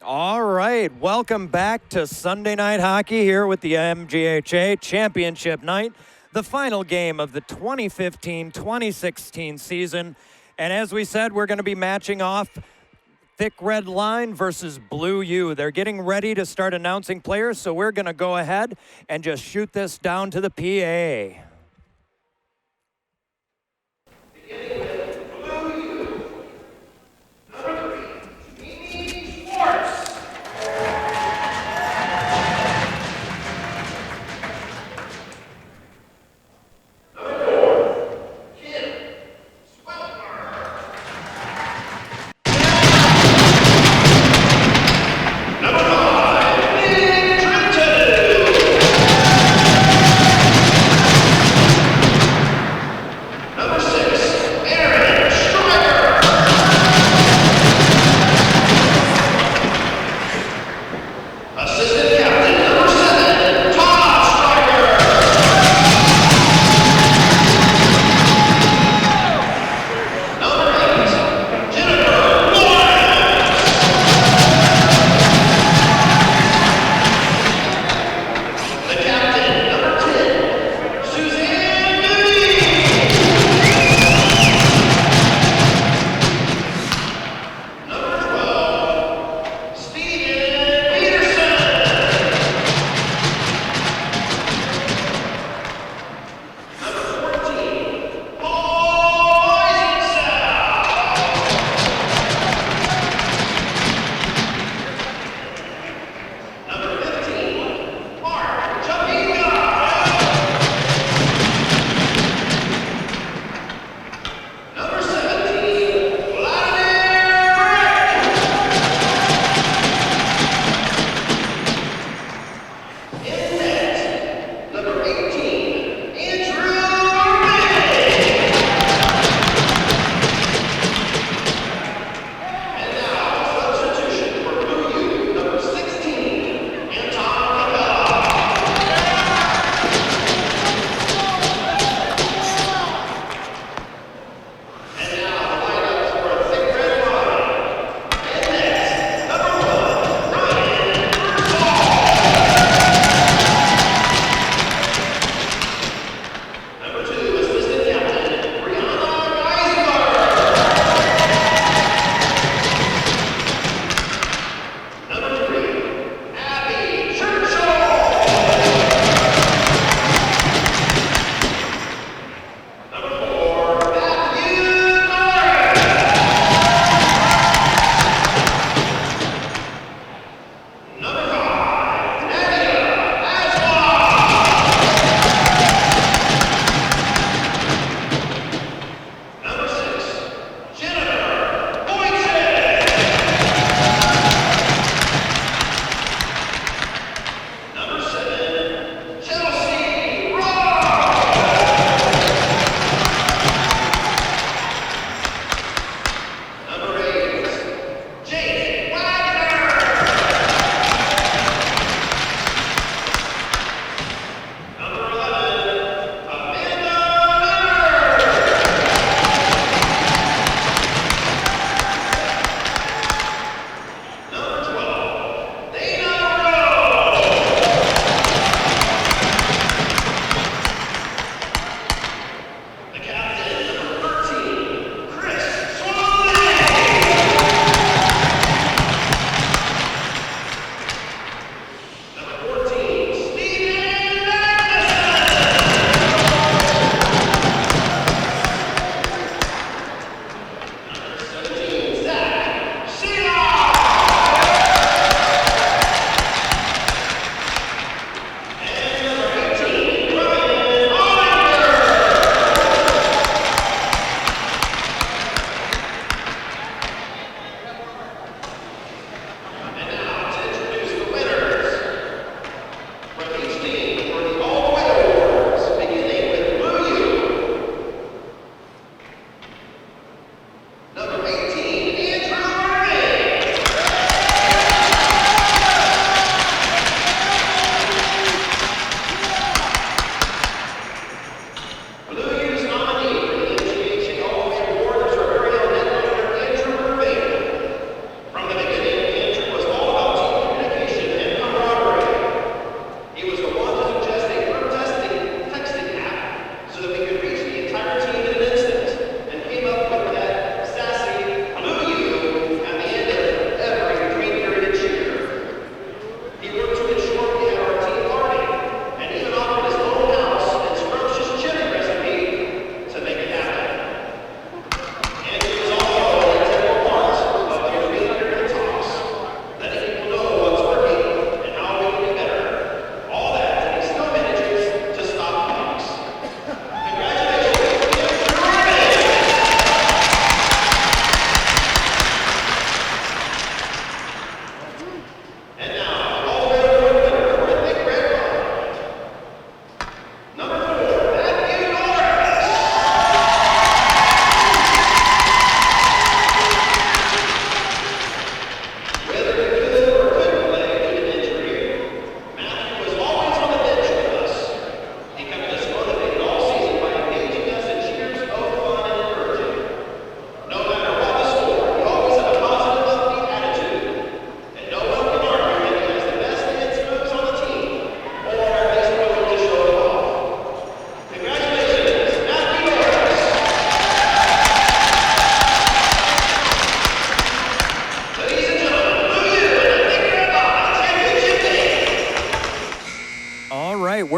All right, welcome back to Sunday Night Hockey here with the MGHA Championship Night, the final game of the 2015-2016 season. And as we said, we're going to be matching off Thick Red Line versus Blue U. They're getting ready to start announcing players, so we're going to go ahead and just shoot this down to the PA.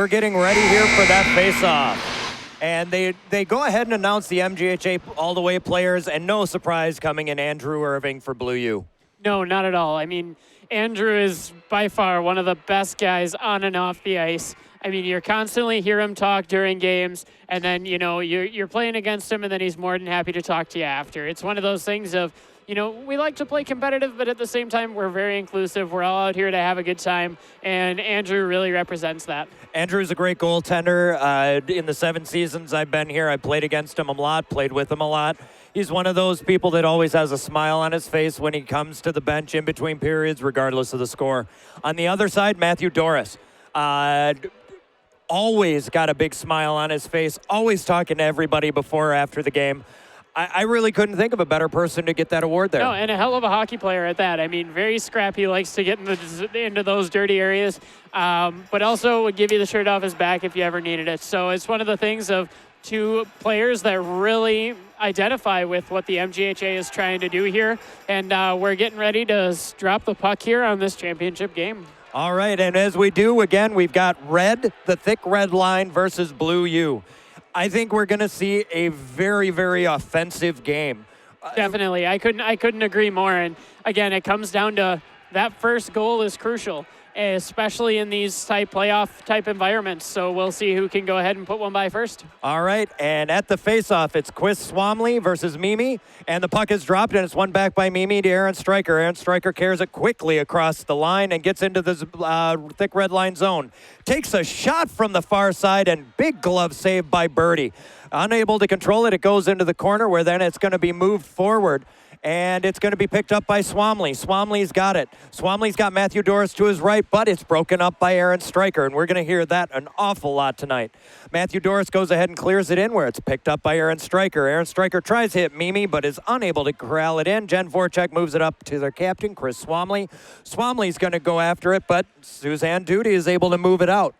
we're getting ready here for that face-off. And they go ahead and announce the MGHA all-the-way players, and no surprise coming in Andrew Irving for Blue U. No, not at all. I mean, Andrew is by far one of the best guys on and off the ice. I mean, you're constantly hear him talk during games, and then, you know, you're playing against him, and then he's more than happy to talk to you after. It's one of those things of, you know, we like to play competitive, but at the same time, we're very inclusive. We're all out here to have a good time, and Andrew really represents that. Andrew's a great goaltender. In the 7 seasons I've been here, I played against him a lot, played with him a lot. He's one of those people that always has a smile on his face when he comes to the bench in between periods, regardless of the score. On the other side, Matthew Doris. Always got a big smile on his face, always talking to everybody before or after the game. I really couldn't think of a better person to get that award there. No, and a hell of a hockey player at that. I mean, very scrappy, likes to get into those dirty areas, but also would give you the shirt off his back if you ever needed it. So it's one of the things of 2 players that really identify with what the MGHA is trying to do here, and we're getting ready to drop the puck here on this championship game. All right, and as we do, again, we've got red, the thick red line versus blue U. I think we're going to see a very, very offensive game. Definitely. I couldn't agree more. And again, it comes down to that first goal is crucial, especially in these playoff type environments. So we'll see who can go ahead and put one by first. All right, and at the faceoff, it's Chris Swamley versus Mimi, and the puck is dropped, and it's won back by Mimi to Aaron Stryker. Aaron Stryker carries it quickly across the line and gets into the thick red line zone. Takes a shot from the far side, and big glove save by Birdie. Unable to control it, it goes into the corner where then it's going to be moved forward. And it's going to be picked up by Swamley. Swamley's got it. Swamley's got Matthew Doris to his right, but it's broken up by Aaron Stryker, and we're going to hear that an awful lot tonight. Matthew Doris goes ahead and clears it in where it's picked up by Aaron Stryker. Aaron Stryker tries to hit Mimi, but is unable to corral it in. Jen Voracek moves it up to their captain, Chris Swamley. Swamley's going to go after it, but Suzanne Duty is able to move it out.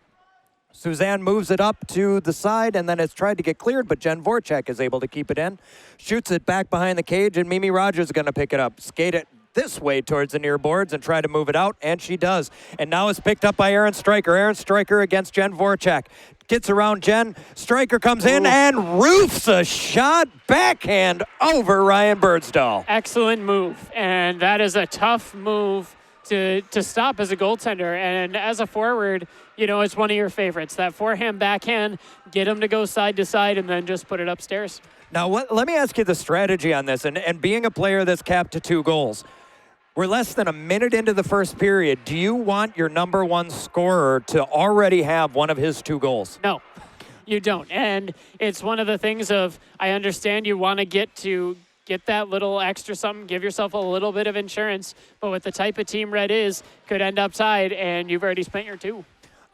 Suzanne moves it up to the side, and then it's tried to get cleared, but Jen Voracek is able to keep it in. Shoots it back behind the cage, and Mimi Rogers is going to pick it up. Skate it this way towards the near boards and try to move it out, and she does. And now it's picked up by Aaron Stryker. Aaron Stryker against Jen Voracek. Gets around Jen. Stryker comes in and roofs a shot backhand over Ryan Birdsdall. Excellent move, and that is a tough move to stop as a goaltender. And as a forward, you know, it's one of your favorites. That forehand, backhand, get him to go side to side and then just put it upstairs. Now, let me ask you the strategy on this. And being a player that's capped to 2 goals, we're less than a minute into the first period. Do you want your number 1 scorer to already have one of his 2 goals? No, you don't. And it's one of the things of, I understand you want to get that little extra something, give yourself a little bit of insurance, but with the type of team Red is, could end up tied, and you've already spent your 2.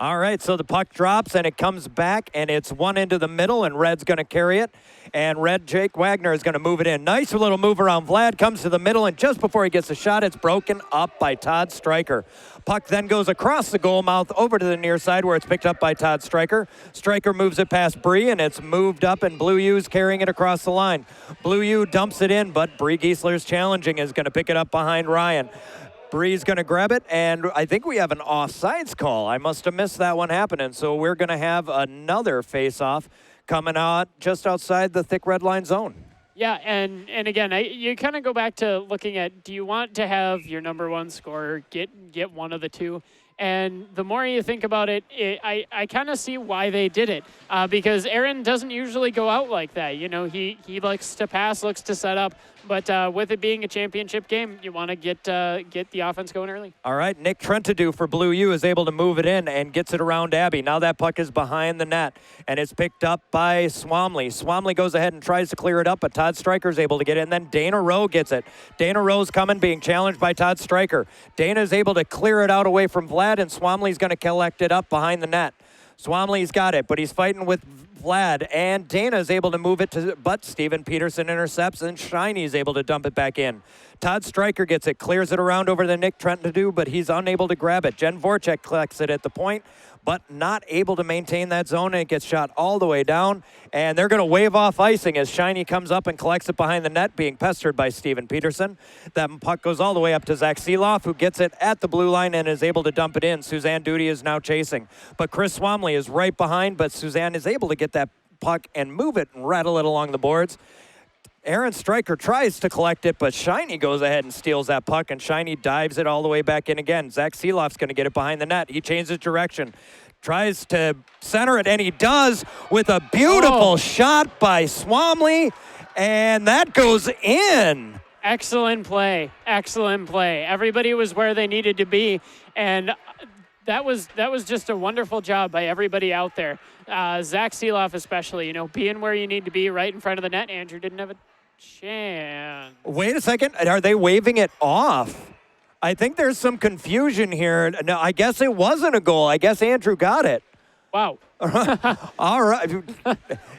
All right, so the puck drops, and it comes back, and it's one into the middle, and Red's going to carry it. And Red, Jake Wagner, is going to move it in. Nice little move around. Vlad comes to the middle, and just before he gets the shot, it's broken up by Todd Stryker. Puck then goes across the goal mouth over to the near side where it's picked up by Todd Stryker. Stryker moves it past Bree, and it's moved up, and Blue U's carrying it across the line. Blue U dumps it in, but Bree Giesler's challenging is going to pick it up behind Ryan. Bree's going to grab it, and I think we have an offsides call. I must have missed that one happening, so we're going to have another face-off coming out just outside the thick red line zone. Yeah, and again, you kind of go back to looking at, do you want to have your number 1 scorer get one of the 2? And the more you think about it, I kind of see why they did it. Because Aaron doesn't usually go out like that. You know, he likes to pass, looks to set up. But with it being a championship game, you want to get the offense going early. All right, Nick Trentadue for Blue U is able to move it in and gets it around Abby. Now that puck is behind the net, and it's picked up by Swamley. Swamley goes ahead and tries to clear it up, but Todd Stryker is able to get it, and then Dana Rowe gets it. Dana Rowe's coming, being challenged by Todd Stryker. Dana is able to clear it out away from Vlad, and Swamley's going to collect it up behind the net. Swamley's got it, but he's fighting with Vlad, and Dana is able to move it to, but Steven Peterson intercepts, and Shiny is able to dump it back in. Todd Stryker gets it, clears it around over to Nick Trentadue, but he's unable to grab it. Jen Voracek collects it at the point, but not able to maintain that zone, and it gets shot all the way down. And they're going to wave off icing as Shiny comes up and collects it behind the net, being pestered by Steven Peterson. That puck goes all the way up to Zach Seeloff, who gets it at the blue line and is able to dump it in. Suzanne Duty is now chasing. But Chris Swamley is right behind, but Suzanne is able to get that puck and move it and rattle it along the boards. Aaron Stryker tries to collect it, but Shiny goes ahead and steals that puck, and Shiny dives it all the way back in again. Zach Seeloff's going to get it behind the net. He changes direction, tries to center it, and he does with a beautiful shot by Swamley, and that goes in. Excellent play. Excellent play. Everybody was where they needed to be, and that was just a wonderful job by everybody out there. Zach Seeloff especially, being where you need to be right in front of the net. Andrew didn't have a chance. Wait a second. Are they waving it off? I think there's some confusion here. No, I guess it wasn't a goal. I guess Andrew got it. Wow. All right.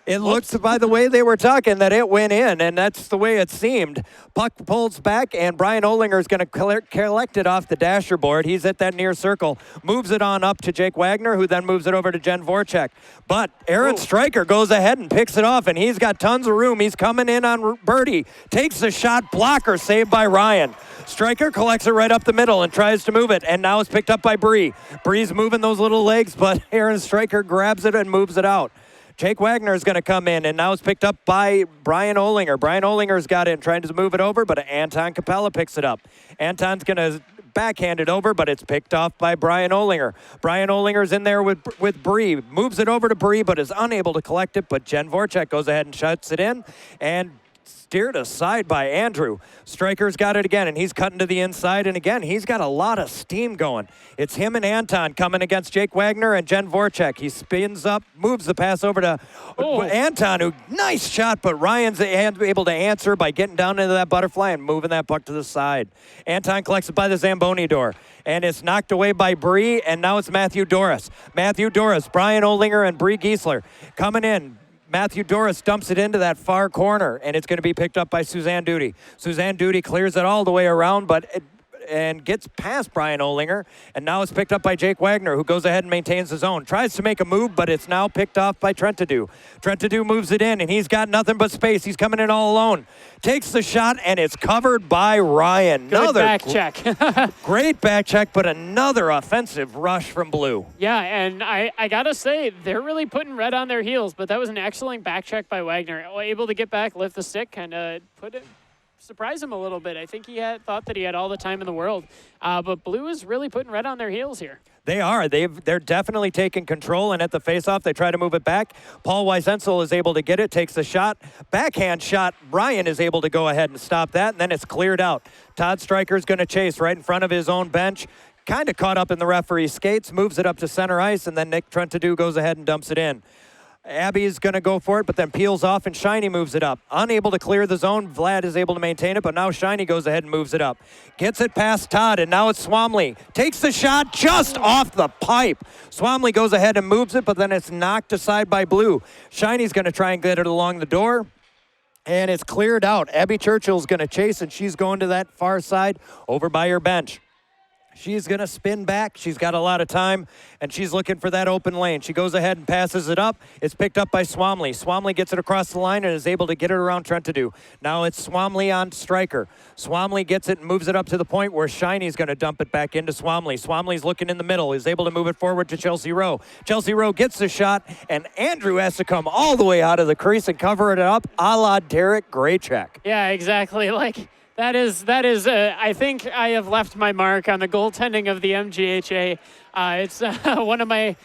It looks, by the way they were talking, that it went in, and that's the way it seemed. Puck pulls back, and Brian Olinger is going to collect it off the dasher board. He's at that near circle, moves it on up to Jake Wagner, who then moves it over to Jen Voracek. But Aaron Stryker goes ahead and picks it off, and he's got tons of room. He's coming in on Birdie, takes the shot, blocker saved by Ryan. Stryker collects it right up the middle and tries to move it, and now it's picked up by Bree. Bree's moving those little legs, but Aaron Stryker grabs it and moves it out. Jake Wagner is going to come in, and now it's picked up by Brian Olinger. Brian Olinger's got it and trying to move it over, but Anton Capella picks it up. Anton's going to backhand it over, but it's picked off by Brian Olinger. Brian Olinger's in there with Bree. Moves it over to Bree, but is unable to collect it, but Jen Voracek goes ahead and shuts it in, and steered aside by Andrew. Stryker's got it again, and he's cutting to the inside, and again, he's got a lot of steam going. It's him and Anton coming against Jake Wagner and Jen Voracek. He spins up, moves the pass over to Anton, who, nice shot, but Ryan's able to answer by getting down into that butterfly and moving that puck to the side. Anton collects it by the Zamboni door, and it's knocked away by Bree, and now it's Matthew Doris. Matthew Doris, Brian Olinger, and Bree Giesler coming in. Matthew Doris dumps it into that far corner, and it's going to be picked up by Suzanne Duty. Suzanne Duty clears it all the way around, and gets past Brian Olinger, and now it's picked up by Jake Wagner, who goes ahead and maintains his own. Tries to make a move, but it's now picked off by Trentadue. Trentadue moves it in, and he's got nothing but space. He's coming in all alone. Takes the shot, and it's covered by Ryan. Good back check. Great back check, but another offensive rush from Blue. Yeah, and I got to say, they're really putting red on their heels, but that was an excellent back check by Wagner. Able to get back, lift the stick, kind of surprise him a little bit. I think he thought that he had all the time in the world. But Blue is really putting red on their heels here. They are. They're definitely taking control, and at the faceoff, they try to move it back. Paul Weisensel is able to get it, takes the shot. Backhand shot. Brian is able to go ahead and stop that, and then it's cleared out. Todd Stryker's going to chase right in front of his own bench. Kind of caught up in the referee's skates, moves it up to center ice, and then Nick Trentadue goes ahead and dumps it in. Abby's going to go for it, but then peels off, and Shiny moves it up. Unable to clear the zone, Vlad is able to maintain it, but now Shiny goes ahead and moves it up. Gets it past Todd, and now it's Swamley. Takes the shot just off the pipe. Swamley goes ahead and moves it, but then it's knocked aside by Blue. Shiny's going to try and get it along the door, and it's cleared out. Abby Churchill's going to chase, and she's going to that far side over by her bench. She's going to spin back. She's got a lot of time, and she's looking for that open lane. She goes ahead and passes it up. It's picked up by Swamley. Swamley gets it across the line and is able to get it around Trentadue. Now it's Swamley on Stryker. Swamley gets it and moves it up to the point where Shiny's going to dump it back into Swamley. Swamley's looking in the middle. He's able to move it forward to Chelsea Rowe. Chelsea Rowe gets the shot, and Andrew has to come all the way out of the crease and cover it up, a la Derek Graycheck. Yeah, exactly. That is. I think I have left my mark on the goaltending of the MGHA. It's one of my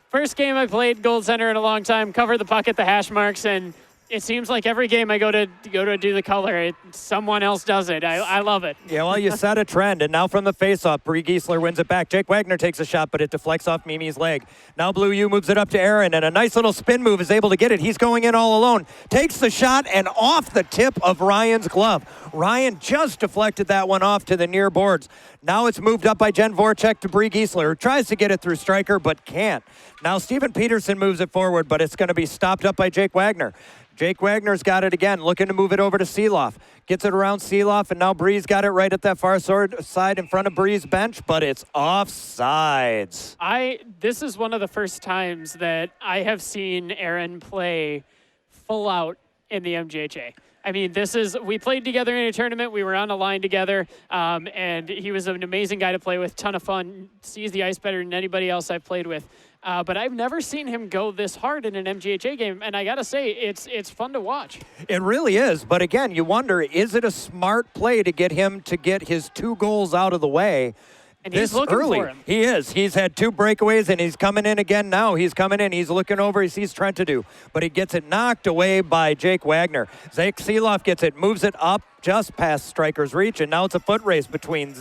first game I played goaltender in a long time. Covered the puck at the hash marks, and it seems like every game I go to do the color, someone else does it. I love it. Yeah, well, you set a trend, and now from the faceoff, Bree Giesler wins it back. Jake Wagner takes a shot, but it deflects off Mimi's leg. Now Blue U moves it up to Aaron, and a nice little spin move is able to get it. He's going in all alone. Takes the shot, and off the tip of Ryan's glove. Ryan just deflected that one off to the near boards. Now it's moved up by Jen Voracek to Brie Giesler, who tries to get it through Stryker, but can't. Now Steven Peterson moves it forward, but it's going to be stopped up by Jake Wagner. Jake Wagner's got it again, looking to move it over to Seeloff. Gets it around Seeloff, and now Bree's got it right at that far side in front of Bree's bench, but it's offsides. This is one of the first times that I have seen Aaron play full out in the MGHA. I mean, we played together in a tournament. We were on a line together, and he was an amazing guy to play with, ton of fun, sees the ice better than anybody else I've played with. But I've never seen him go this hard in an MGHA game, and I got to say, it's fun to watch. It really is, but again, you wonder, is it a smart play to get him to get his 2 goals out of the way? And this he's looking early? For him. He is. He's had 2 breakaways, and he's coming in again now. He's coming in. He's looking over. He sees Trentadue, but he gets it knocked away by Jake Wagner. Zach Seeloff gets it, moves it up just past Stryker's reach, and now it's a foot race between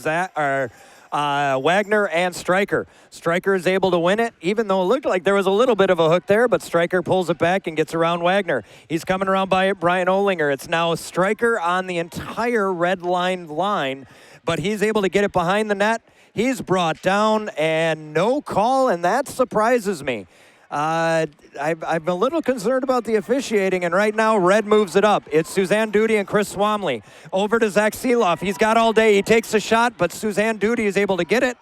Wagner and Stryker. Stryker is able to win it, even though it looked like there was a little bit of a hook there, but Stryker pulls it back and gets around Wagner. He's coming around by Brian Olinger. It's now Stryker on the entire red line, but he's able to get it behind the net. He's brought down, and no call, and that surprises me. I'm a little concerned about the officiating, and right now, Red moves it up. It's Suzanne Duty and Chris Swamley. Over to Zach Seeloff. He's got all day. He takes the shot, but Suzanne Duty is able to get it.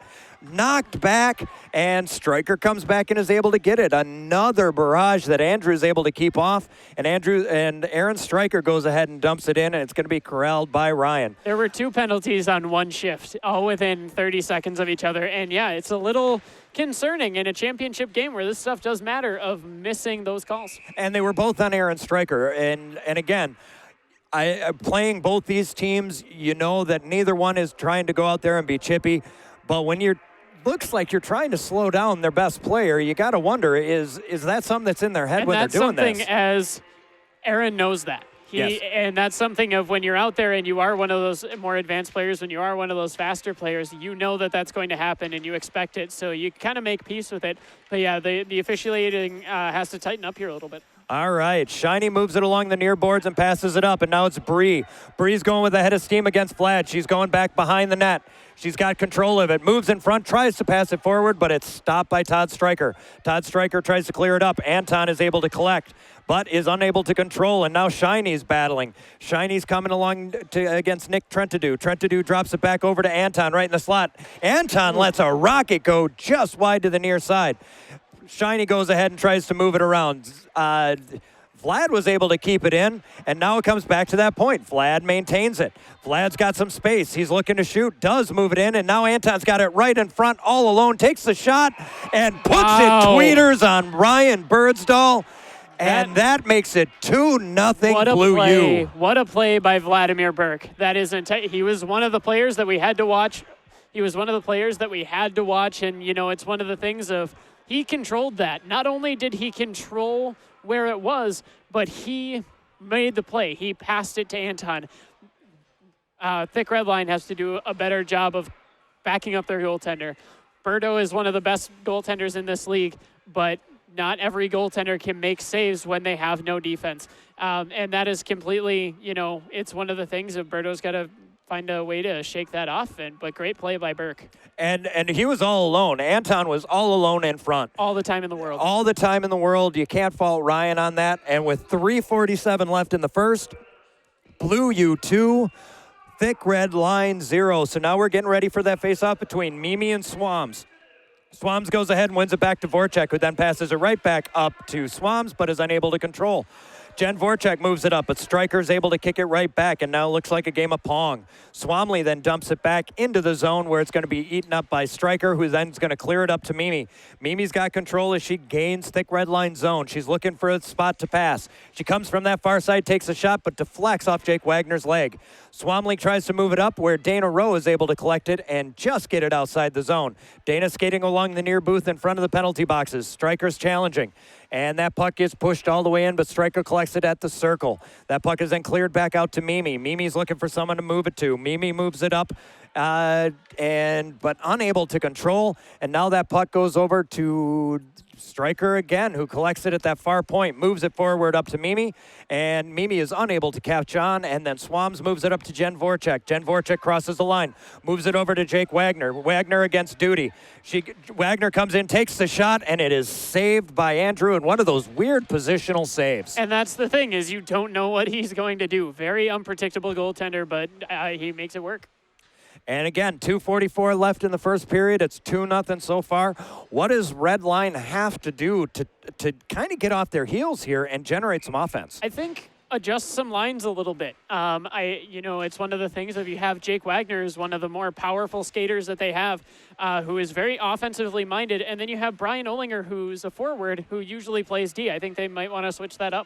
Knocked back, and Stryker comes back and is able to get it. Another barrage that Andrew is able to keep off, and Aaron Stryker goes ahead and dumps it in, and it's going to be corralled by Ryan. There were 2 penalties on one shift, all within 30 seconds of each other, and yeah, it's a little concerning in a championship game where this stuff does matter of missing those calls. And they were both on Aaron Stryker, and again, playing both these teams, you know that neither one is trying to go out there and be chippy, but when looks like you're trying to slow down their best player, you got to wonder, is that something that's in their head when they're doing this? And that's something as Aaron knows that. Yes. And that's something of when you're out there and you are one of those more advanced players, when you are one of those faster players, you know that that's going to happen and you expect it. So you kind of make peace with it. But yeah, the officiating has to tighten up here a little bit. All right, Shiny moves it along the near boards and passes it up, and now it's Bree. Bree's going with a head of steam against Vlad. She's going back behind the net. She's got control of it, moves in front, tries to pass it forward, but it's stopped by Todd Stryker. Todd Stryker tries to clear it up. Anton is able to collect, but is unable to control, and now Shiny's battling. Shiny's coming along against Nick Trentadue. Trentadue drops it back over to Anton right in the slot. Anton lets a rocket go just wide to the near side. Shiny goes ahead and tries to move it around. Vlad was able to keep it in, and now it comes back to that point. Vlad maintains it. Vlad's got some space. He's looking to shoot, does move it in, and now Anton's got it right in front all alone, takes the shot, and puts it tweeters on Ryan Birdsdall, and that makes it 2-0 Blue U. What a play by Vladimir Burke. That isn't. He was one of the players that we had to watch. He was one of the players that we had to watch, and, you know, it's one of the things of he controlled that. Not only did he control where it was, but he made the play. He passed it to Anton. Thick Red Line has to do a better job of backing up their goaltender. Berto is one of the best goaltenders in this league, but not every goaltender can make saves when they have no defense. And that is completely, you know, it's one of the things that Berto's got to find a way to shake that off. But great play by Burke. And he was all alone. Anton was all alone in front. All the time in the world. All the time in the world. You can't fault Ryan on that. And with 3:47 left in the first, Blue U 2, Thick Red Line 0. So now we're getting ready for that face-off between Mimi and Swams. Swams goes ahead and wins it back to Voracek, who then passes it right back up to Swams, but is unable to control. Jen Voracek moves it up, but Stryker's able to kick it right back, and now it looks like a game of Pong. Swamley then dumps it back into the zone where it's going to be eaten up by Stryker, who then is going to clear it up to Mimi. Mimi's got control as she gains Thick Red Line zone. She's looking for a spot to pass. She comes from that far side, takes a shot, but deflects off Jake Wagner's leg. Swamley tries to move it up where Dana Rowe is able to collect it and just get it outside the zone. Dana skating along the near booth in front of the penalty boxes. Stryker's challenging. And that puck gets pushed all the way in, but Stryker collects it at the circle. That puck is then cleared back out to Mimi. Mimi's looking for someone to move it to. Mimi moves it up but unable to control. And now that puck goes over to Stryker again, who collects it at that far point, moves it forward up to Mimi, and Mimi is unable to catch on, and then Swams moves it up to Jen Voracek. Jen Voracek crosses the line, moves it over to Jake Wagner. Wagner against Duty. Wagner comes in, takes the shot, and it is saved by Andrew in one of those weird positional saves. And that's the thing, is you don't know what he's going to do. Very unpredictable goaltender, but he makes it work. And again, 2:44 left in the first period. It's 2-0 so far. What does Red Line have to do to kind of get off their heels here and generate some offense? I think adjust some lines a little bit. It's one of the things, if you have Jake Wagner, is one of the more powerful skaters that they have, who is very offensively minded. And then you have Brian Olinger, who's a forward, who usually plays D. I think they might want to switch that up.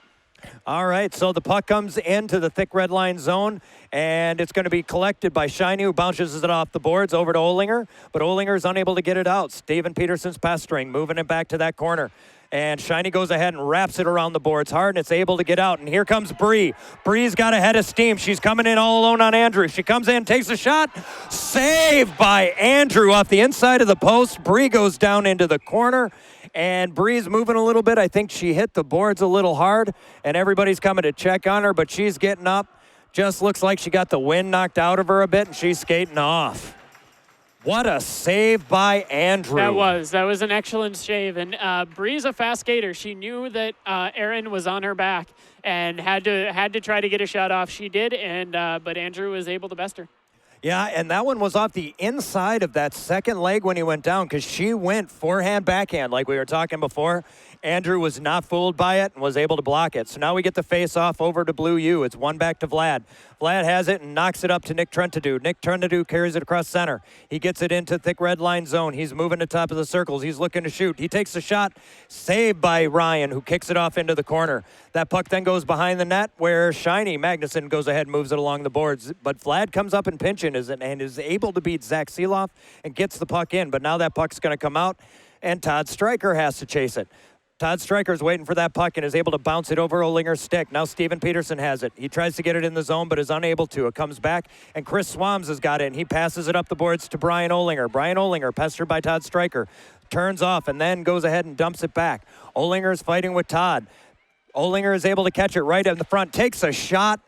All right, so the puck comes into the thick red line zone, and it's going to be collected by Shiny, who bounces it off the boards over to Olinger, but Olinger is unable to get it out. Steven Peterson's pestering, moving it back to that corner. And Shiny goes ahead and wraps it around the boards hard, and it's able to get out. And here comes Bree. Bree's got a head of steam. She's coming in all alone on Andrew. She comes in, takes a shot. Saved by Andrew off the inside of the post. Bree goes down into the corner. And Bree's moving a little bit. I think she hit the boards a little hard, and everybody's coming to check on her, but she's getting up. Just looks like she got the wind knocked out of her a bit, and she's skating off. What a save by Andrew. That was an excellent save. And Bree's a fast skater. She knew that Aaron was on her back and had to try to get a shot off. She did, but Andrew was able to best her. Yeah, and that one was off the inside of that second leg when he went down, because she went forehand, backhand like we were talking before. Andrew was not fooled by it and was able to block it. So now we get the face-off over to Blue U. It's one back to Vlad. Vlad has it and knocks it up to Nick Trentadue. Nick Trentadue carries it across center. He gets it into thick red line zone. He's moving to top of the circles. He's looking to shoot. He takes the shot, saved by Ryan, who kicks it off into the corner. That puck then goes behind the net, where Shiny Magnuson goes ahead and moves it along the boards. But Vlad comes up and pinches and is able to beat Zach Seeloff and gets the puck in. But now that puck's going to come out, and Todd Stryker has to chase it. Todd Stryker's waiting for that puck and is able to bounce it over Olinger's stick. Now Steven Peterson has it. He tries to get it in the zone, but is unable to. It comes back, and Chris Swams has got it, and he passes it up the boards to Brian Olinger. Brian Olinger, pestered by Todd Stryker, turns off and then goes ahead and dumps it back. Olinger's fighting with Todd. Olinger is able to catch it right in the front, takes a shot,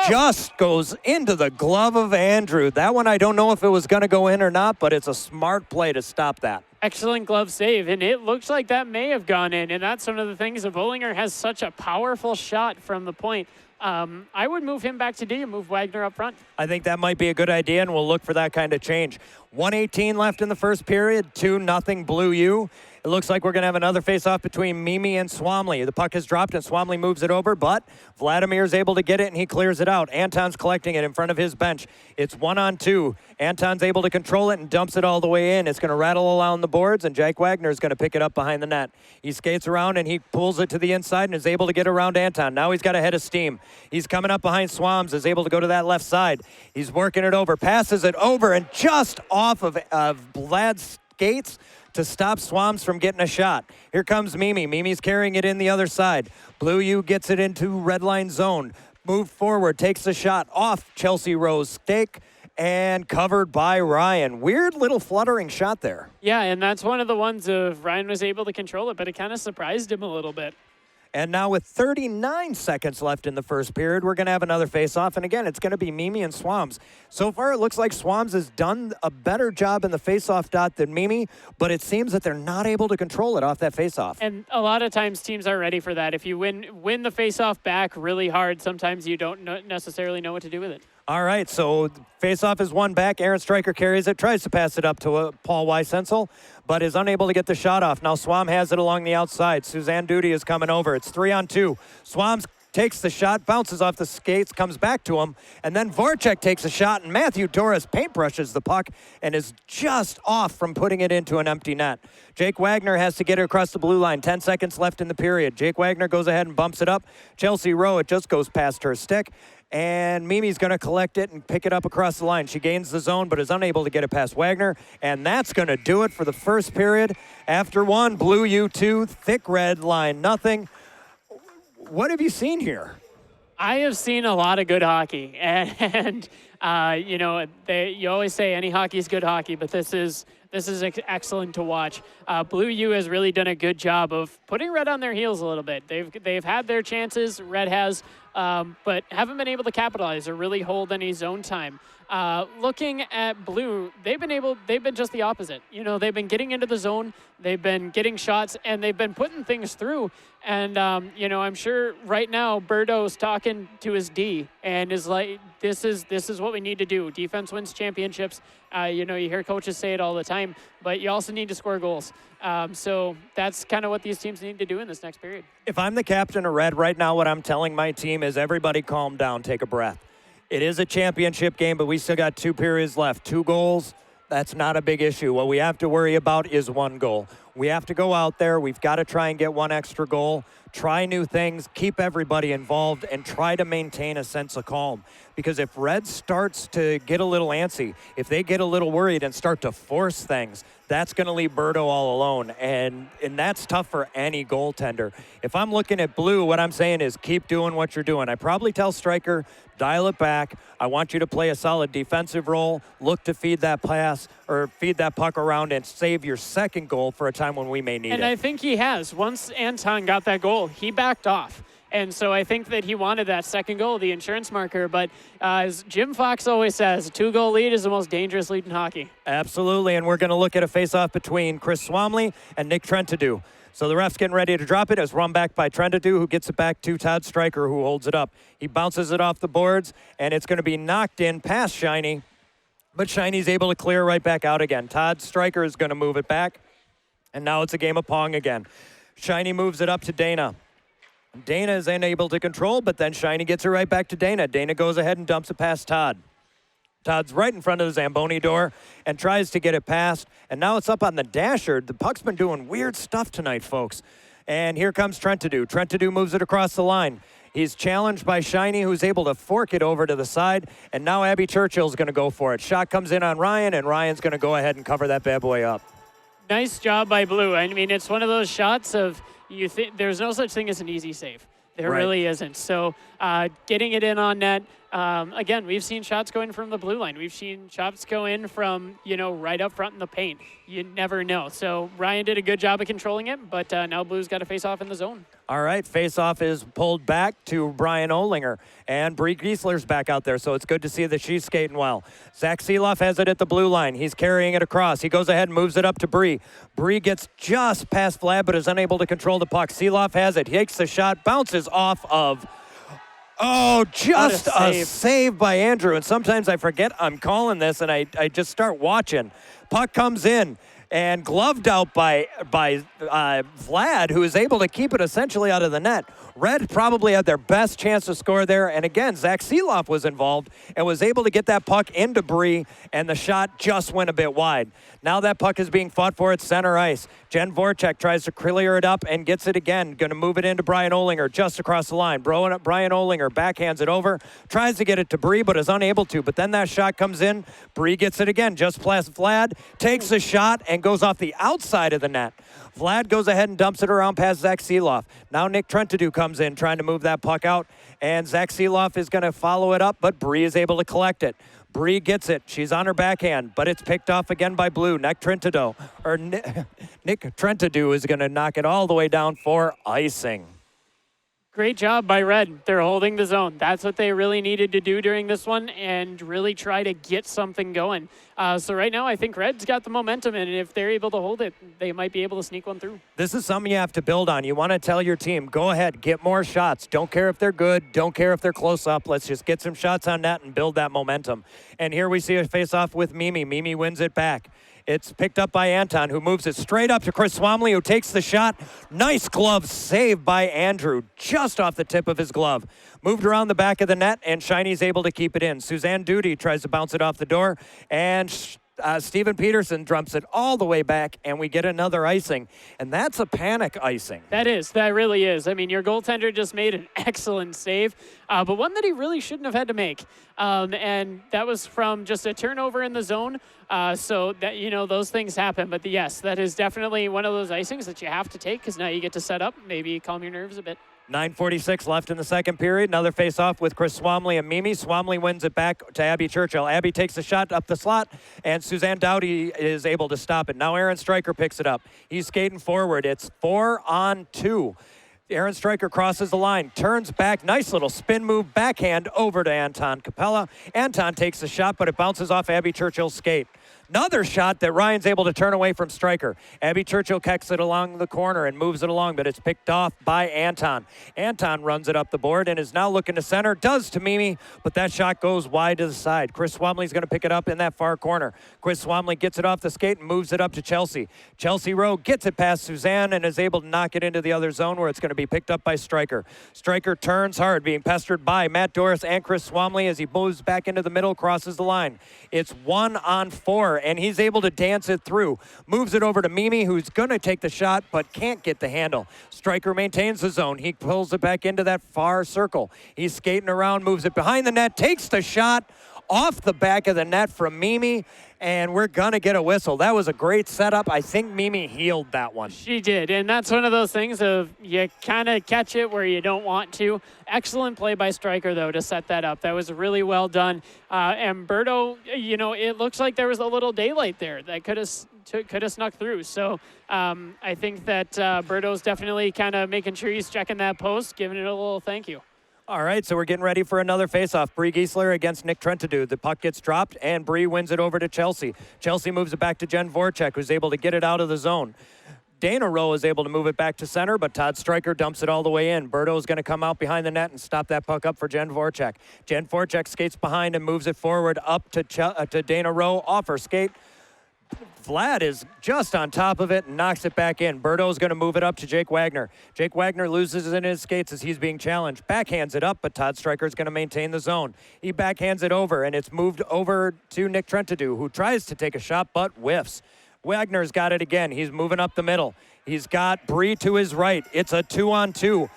just goes into the glove of Andrew. That one, I don't know if it was going to go in or not, but it's a smart play to stop that. Excellent glove save, and it looks like that may have gone in, and that's one of the things. If Olinger has such a powerful shot from the point, I would move him back to D and move Wagner up front. I think that might be a good idea, and we'll look for that kind of change. 1:18 left in the first period, 2-0 Blue U. It looks like we're going to have another face-off between Mimi and Swamley. The puck has dropped, and Swamley moves it over, but Vladimir's able to get it, and he clears it out. Anton's collecting it in front of his bench. It's 1-on-2. Anton's able to control it and dumps it all the way in. It's going to rattle around the boards, and Jake Wagner is going to pick it up behind the net. He skates around, and he pulls it to the inside and is able to get around Anton. Now he's got a head of steam. He's coming up behind Swams, is able to go to that left side. He's working it over, passes it over, and just off of Vlad's skates to stop Swams from getting a shot. Here comes Mimi. Mimi's carrying it in the other side. Blue U gets it into red line zone. Move forward, takes the shot off Chelsea Rowe's stake and covered by Ryan. Weird little fluttering shot there. Yeah, and that's one of the ones of Ryan was able to control it, but it kind of surprised him a little bit. And now with 39 seconds left in the first period, we're going to have another face-off. And again, it's going to be Mimi and Swams. So far, it looks like Swams has done a better job in the face-off dot than Mimi, but it seems that they're not able to control it off that face-off. And a lot of times teams are ready for that. If you win the face-off back really hard, sometimes you don't necessarily know what to do with it. All right, so face-off is one back. Aaron Stryker carries it, tries to pass it up to Paul Weisensel, but is unable to get the shot off. Now Swam has it along the outside. Suzanne Duty is coming over. It's 3-on-2. Swams takes the shot, bounces off the skates, comes back to him, and then Voracek takes a shot, and Matthew Torres paintbrushes the puck and is just off from putting it into an empty net. Jake Wagner has to get it across the blue line. 10 seconds left in the period. Jake Wagner goes ahead and bumps it up. Chelsea Rowe, it just goes past her stick. And Mimi's going to collect it and pick it up across the line. She gains the zone, but is unable to get it past Wagner. And that's going to do it for the first period. After one, Blue U 2, thick red line, nothing. What have you seen here? I have seen a lot of good hockey, and you know, you always say any hockey is good hockey, but this is excellent to watch. Blue U has really done a good job of putting Red on their heels a little bit. They've had their chances, Red has, but haven't been able to capitalize or really hold any zone time. Looking at Blue, they've been just the opposite. You know, they've been getting into the zone, they've been getting shots, and they've been putting things through. And, you know, I'm sure right now Berto's talking to his D and is like, this is what we need to do. Defense wins championships. You know, you hear coaches say it all the time, but you also need to score goals. So that's kind of what these teams need to do in this next period. If I'm the captain of Red right now, what I'm telling my team is everybody calm down, take a breath. It is a championship game, but we still got 2 periods left. 2 goals, that's not a big issue. What we have to worry about is 1 goal. We have to go out there. We've got to try and get 1 extra goal, try new things, keep everybody involved, and try to maintain a sense of calm. Because if Red starts to get a little antsy, if they get a little worried and start to force things, that's going to leave Berto all alone. And that's tough for any goaltender. If I'm looking at Blue, what I'm saying is keep doing what you're doing. I probably tell Stryker, dial it back. I want you to play a solid defensive role. Look to feed that pass or feed that puck around and save your second goal for a time when we may need it. And I think he has. Once Anton got that goal, he backed off. And so I think that he wanted that second goal, the insurance marker. But as Jim Fox always says, a 2-goal lead is the most dangerous lead in hockey. Absolutely, and we're going to look at a face-off between Chris Swamley and Nick Trentadue. So the ref's getting ready to drop it. It's run back by Trentadue, who gets it back to Todd Stryker, who holds it up. He bounces it off the boards, and it's going to be knocked in past Shiny. But Shiny's able to clear right back out again. Todd Stryker is going to move it back, and now it's a game of pong again. Shiny moves it up to Dana. Dana is unable to control, but then Shiny gets it right back to Dana. Dana goes ahead and dumps it past Todd. Todd's right in front of the Zamboni door and tries to get it past, and now it's up on the dasher. The puck's been doing weird stuff tonight, folks. And here comes Trentadue. Trentadue moves it across the line. He's challenged by Shiny, who's able to fork it over to the side, and now Abby Churchill's going to go for it. Shot comes in on Ryan, and Ryan's going to go ahead and cover that bad boy up. Nice job by Blue. I mean, it's one of those shots of you think there's no such thing as an easy save. There really isn't. So getting it in on net, again, we've seen shots going from the blue line. We've seen shots go in from, you know, right up front in the paint. You never know. So Ryan did a good job of controlling it, but now Blue's got to face off in the zone. All right, face-off is pulled back to Brian Olinger, and Bree Giesler's back out there, so it's good to see that she's skating well. Zach Seeloff has it at the blue line. He's carrying it across. He goes ahead and moves it up to Bree. Bree gets just past Vlad, but is unable to control the puck. Seeloff has it. He takes the shot, bounces off of... Oh, just a save by Andrew, and sometimes I forget I'm calling this, and I just start watching. Puck comes in. And gloved out by Vlad, who is able to keep it essentially out of the net. Red probably had their best chance to score there. And again, Zach Seeloff was involved and was able to get that puck into Bree, and the shot just went a bit wide. Now that puck is being fought for at center ice. Jen Voracek tries to clear it up and gets it again. Going to move it into Brian Olinger just across the line. Brian Olinger backhands it over, tries to get it to Bree, but is unable to. But then that shot comes in. Bree gets it again, just past Vlad, takes the shot, and goes off the outside of the net. Vlad goes ahead and dumps it around past Zach Seeloff. Now Nick Trentadue comes in trying to move that puck out, and Zach Seeloff is going to follow it up, but Bree is able to collect it. Bree gets it. She's on her backhand, but it's picked off again by Blue. Nick Trentadue is going to knock it all the way down for icing. Great job by Red. They're holding the zone. That's what they really needed to do during this one and really try to get something going. So right now, I think Red's got the momentum, and if they're able to hold it, they might be able to sneak one through. This is something you have to build on. You want to tell your team, go ahead, get more shots. Don't care if they're good. Don't care if they're close up. Let's just get some shots on net and build that momentum. And here we see a face-off with Mimi. Mimi wins it back. It's picked up by Anton, who moves it straight up to Chris Swamley, who takes the shot. Nice glove save by Andrew, just off the tip of his glove. Moved around the back of the net, and Shiny's able to keep it in. Suzanne Duty tries to bounce it off the door, and Steven Peterson dumps it all the way back, and we get another icing. And that's a panic icing. That really is. I mean, your goaltender just made an excellent save, but one that he really shouldn't have had to make. And that was from just a turnover in the zone. So that, you know, those things happen. But yes, that is definitely one of those icings that you have to take, because now you get to set up, maybe calm your nerves a bit. 9:46 left in the second period. Another face-off with Chris Swamley and Mimi. Swamley wins it back to Abby Churchill. Abby takes the shot up the slot, and Suzanne Dowdy is able to stop it. Now Aaron Stryker picks it up. He's skating forward. It's 4-on-2. Aaron Stryker crosses the line, turns back, nice little spin move, backhand over to Anton Capella. Anton takes the shot, but it bounces off Abby Churchill's skate. Another shot that Ryan's able to turn away from Stryker. Abby Churchill kicks it along the corner and moves it along, but it's picked off by Anton. Anton runs it up the board and is now looking to center. Does to Mimi, but that shot goes wide to the side. Chris Swamley's going to pick it up in that far corner. Chris Swamley gets it off the skate and moves it up to Chelsea. Chelsea Rowe gets it past Suzanne and is able to knock it into the other zone where it's going to be picked up by Stryker. Stryker turns hard, being pestered by Matt Doris and Chris Swamley as he moves back into the middle, crosses the line. It's 1-on-4. And he's able to dance it through. Moves it over to Mimi, who's going to take the shot, but can't get the handle. Stryker maintains the zone. He pulls it back into that far circle. He's skating around, moves it behind the net, takes the shot off the back of the net from Mimi, and we're going to get a whistle. That was a great setup. I think Mimi healed that one. She did, and that's one of those things of you kind of catch it where you don't want to. Excellent play by Stryker, though, to set that up. That was really well done. And Berto, it looks like there was a little daylight there that could have snuck through. So I think that Berto's definitely kind of making sure he's checking that post, giving it a little thank you. All right, so we're getting ready for another faceoff. Bree Giesler against Nick Trentadue. The puck gets dropped, and Bree wins it over to Chelsea. Chelsea moves it back to Jen Voracek, who's able to get it out of the zone. Dana Rowe is able to move it back to center, but Todd Stryker dumps it all the way in. Berto is going to come out behind the net and stop that puck up for Jen Voracek. Jen Voracek skates behind and moves it forward up to Dana Rowe off her skate. Vlad is just on top of it and knocks it back in. Berto's going to move it up to Jake Wagner. Jake Wagner loses in his skates as he's being challenged. Backhands it up, but Todd Stryker is going to maintain the zone. He backhands it over, and it's moved over to Nick Trentadue, who tries to take a shot but whiffs. Wagner's got it again. He's moving up the middle. He's got Bree to his right. It's a 2-on-2.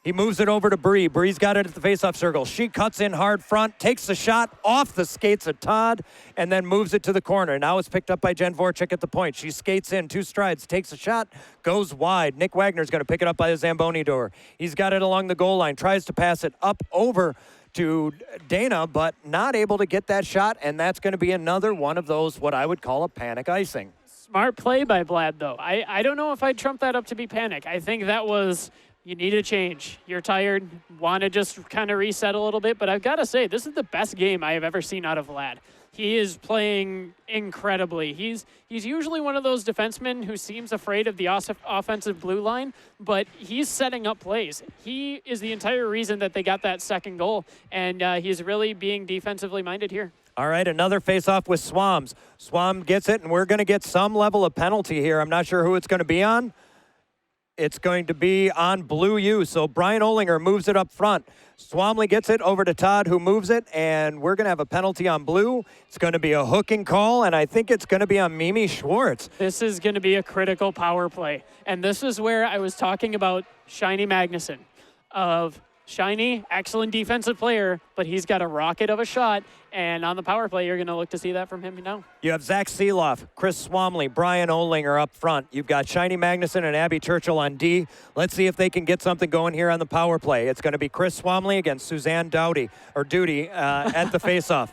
He moves it over to Bree. Bree's got it at the faceoff circle. She cuts in hard front, takes the shot off the skates of Todd, and then moves it to the corner. Now it's picked up by Jen Voracek at the point. She skates in 2 strides, takes a shot, goes wide. Nick Wagner's going to pick it up by the Zamboni door. He's got it along the goal line, tries to pass it up over to Dana, but not able to get that shot, and that's going to be another one of those, what I would call a panic icing. Smart play by Vlad, though. I don't know if I'd trump that up to be panic. I think that was... You need a change. You're tired, want to just kind of reset a little bit. But I've got to say, this is the best game I have ever seen out of Vlad. He is playing incredibly. He's usually one of those defensemen who seems afraid of the offensive blue line, but he's setting up plays. He is the entire reason that they got that second goal, and he's really being defensively minded here. All right, another face-off with Swams. Swam gets it, and we're going to get some level of penalty here. I'm not sure who it's going to be on. It's going to be on Blue U. So Brian Olinger moves it up front. Swamley gets it over to Todd, who moves it, and we're going to have a penalty on Blue. It's going to be a hooking call, and I think it's going to be on Mimi Schwartz. This is going to be a critical power play. And this is where I was talking about Shiny Magnuson. Shiny, excellent defensive player, but he's got a rocket of a shot, and on the power play, you're going to look to see that from him now. You have Zach Seeloff, Chris Swamley, Brian Olinger up front. You've got Shiny Magnuson and Abby Churchill on D. Let's see if they can get something going here on the power play. It's going to be Chris Swamley against Suzanne Duty at the faceoff.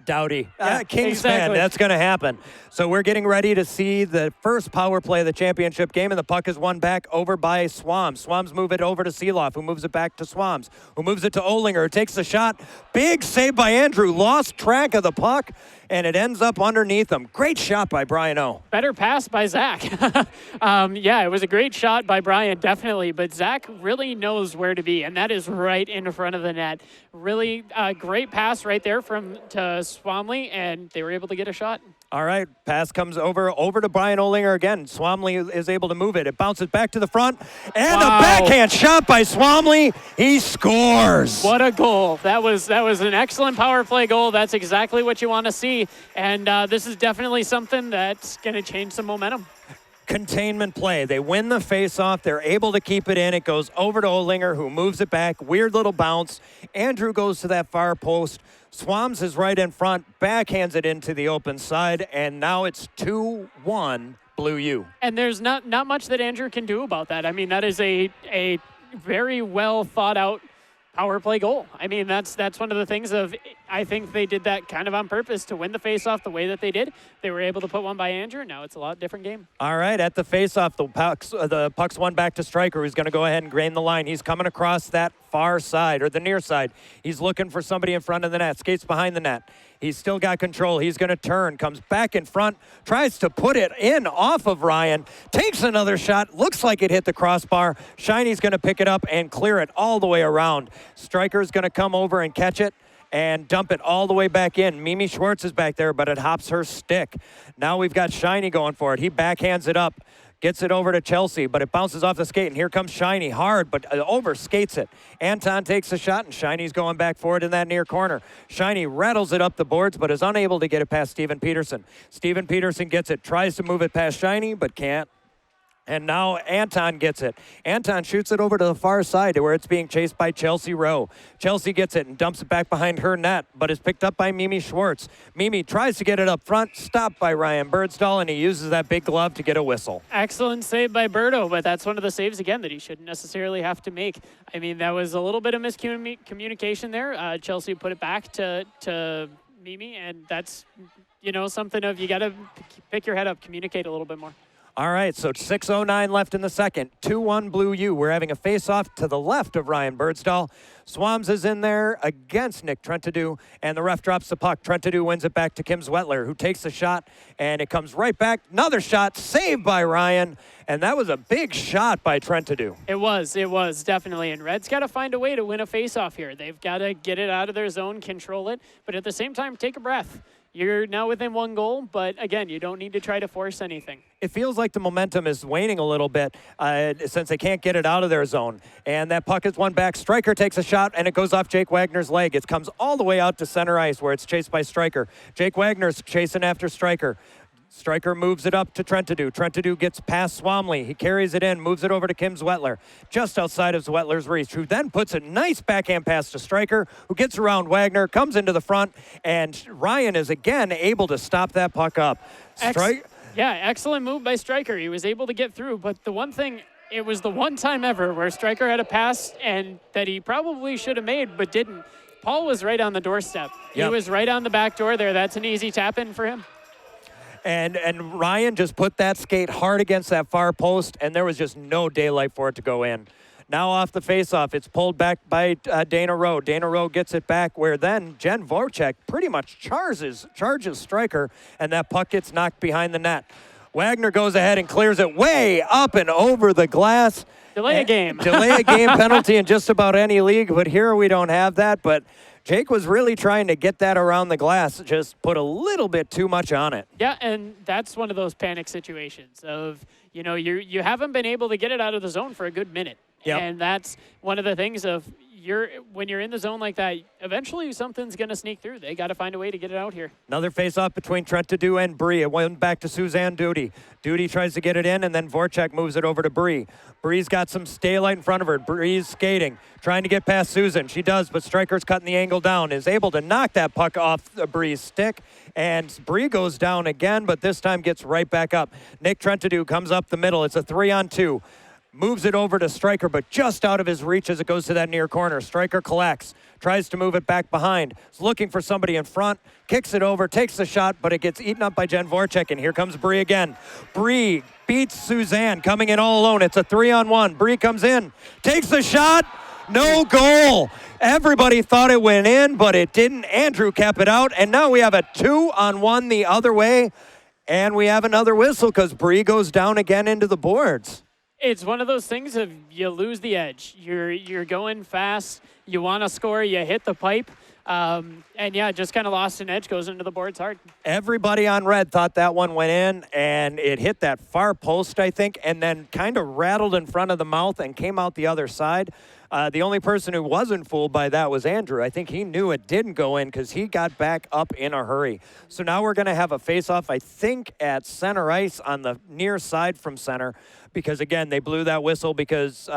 Dowdy. Kings fan, that's going to happen. So we're getting ready to see the first power play of the championship game, and the puck is won back over by Swams. Swams move it over to Seeloff, who moves it back to Swams, who moves it to Olinger, who takes the shot. Big save by Andrew, lost track of the puck, and it ends up underneath him. Great shot by Brian O. Better pass by Zach. It was a great shot by Brian, definitely, but Zach really knows where to be, and that is right in front of the net. Really great pass right there to Swamley, and they were able to get a shot. All right, pass comes over to Brian Olinger again. Swamley is able to move it. It bounces back to the front, and the backhand shot by Swamley. He scores. What a goal. That was an excellent power play goal. That's exactly what you want to see, and this is definitely something that's going to change some momentum. Containment play. They win the face-off. They're able to keep it in. It goes over to Olinger, who moves it back. Weird little bounce. Andrew goes to that far post. Swams is right in front, backhands it into the open side, and now it's 2-1 Blue U. And there's not much that Andrew can do about that. I mean, that is a very well thought out power play goal. I mean, that's one of the things of, I think they did that kind of on purpose to win the faceoff the way that they did. They were able to put one by Andrew. Now it's a lot different game. All right, at the faceoff, the puck's one back to Stryker, who's going to go ahead and drain the line. He's coming across that far side, or the near side. He's looking for somebody in front of the net, skates behind the net. He's still got control. He's going to turn, comes back in front, tries to put it in off of Ryan, takes another shot, looks like it hit the crossbar. Shiny's going to pick it up and clear it all the way around. Stryker's going to come over and catch it and dump it all the way back in. Mimi Schwartz is back there, but it hops her stick. Now we've got Shiny going for it. He backhands it up, gets it over to Chelsea, but it bounces off the skate, and here comes Shiny, hard, but over skates it. Anton takes a shot, and Shiny's going back for it in that near corner. Shiny rattles it up the boards, but is unable to get it past Steven Peterson. Steven Peterson gets it, tries to move it past Shiny, but can't. And now Anton gets it. Anton shoots it over to the far side to where it's being chased by Chelsea Rowe. Chelsea gets it and dumps it back behind her net, but is picked up by Mimi Schwartz. Mimi tries to get it up front, stopped by Ryan Birdsdal, and he uses that big glove to get a whistle. Excellent save by Birdo, but that's one of the saves, again, that he shouldn't necessarily have to make. I mean, that was a little bit of miscommunication there. Chelsea put it back to Mimi, and that's, something of you got to pick your head up, communicate a little bit more. All right, so 6:09 left in the second. 2-1 Blue U. We're having a face-off to the left of Ryan Birdsdal. Swams is in there against Nick Trentadue, and the ref drops the puck. Trentadue wins it back to Kim Zwetler, who takes the shot, and it comes right back. Another shot, saved by Ryan, and that was a big shot by Trentadue. It was, definitely. And Red's got to find a way to win a face-off here. They've got to get it out of their zone, control it, but at the same time, take a breath. You're now within one goal, but again, you don't need to try to force anything. It feels like the momentum is waning a little bit since they can't get it out of their zone. And that puck is one back. Stryker takes a shot, and it goes off Jake Wagner's leg. It comes all the way out to center ice where it's chased by Stryker. Jake Wagner's chasing after Stryker. Stryker moves it up to Trentadue. Trentadue gets past Swamley. He carries it in, moves it over to Kim Zwetler, just outside of Zwetler's reach, who then puts a nice backhand pass to Stryker, who gets around Wagner, comes into the front, and Ryan is again able to stop that puck up. Excellent move by Stryker. He was able to get through, but the one thing, it was the one time ever where Stryker had a pass and that he probably should have made but didn't. Paul was right on the doorstep. Yep. He was right on the back door there. That's an easy tap in for him. And Ryan just put that skate hard against that far post, and there was just no daylight for it to go in. Now off the faceoff, it's pulled back by Dana Rowe. Dana Rowe gets it back where then Jen Voracek pretty much charges Stryker, and that puck gets knocked behind the net. Wagner goes ahead and clears it way up and over the glass. Delay a game. Delay a game penalty in just about any league, but here we don't have that. But Jake was really trying to get that around the glass, just put a little bit too much on it. Yeah, and that's one of those panic situations of, you haven't been able to get it out of the zone for a good minute. Yep. And that's one of the things of when you're in the zone like that, eventually something's going to sneak through. They got to find a way to get it out here. Another face-off between Trentadue and Bree. It went back to Suzanne Duty. Duty tries to get it in, and then Voracek moves it over to Bree. Bree's got some daylight in front of her. Bree's skating, trying to get past Susan. She does, but Stryker's cutting the angle down, is able to knock that puck off Bree's stick, and Bree goes down again, but this time gets right back up. Nick Trentadue comes up the middle. It's a 3-on-2. Moves it over to Stryker, but just out of his reach as it goes to that near corner. Stryker collects, tries to move it back behind. Is looking for somebody in front, kicks it over, takes the shot, but it gets eaten up by Jen Voracek, and here comes Bree again. Bree beats Suzanne, coming in all alone. It's a 3-on-1. Bree comes in, takes the shot, no goal. Everybody thought it went in, but it didn't. Andrew kept it out, and now we have a 2-on-1 the other way, and we have another whistle because Bree goes down again into the boards. It's one of those things of you lose the edge. You're going fast. You want to score. You hit the pipe. And yeah, just kind of lost an edge, goes into the boards hard. Everybody on red thought that one went in, and it hit that far post, I think, and then kind of rattled in front of the mouth and came out the other side. The only person who wasn't fooled by that was Andrew. I think he knew it didn't go in because he got back up in a hurry. So now we're going to have a face-off, I think, at center ice on the near side from center because, again, they blew that whistle because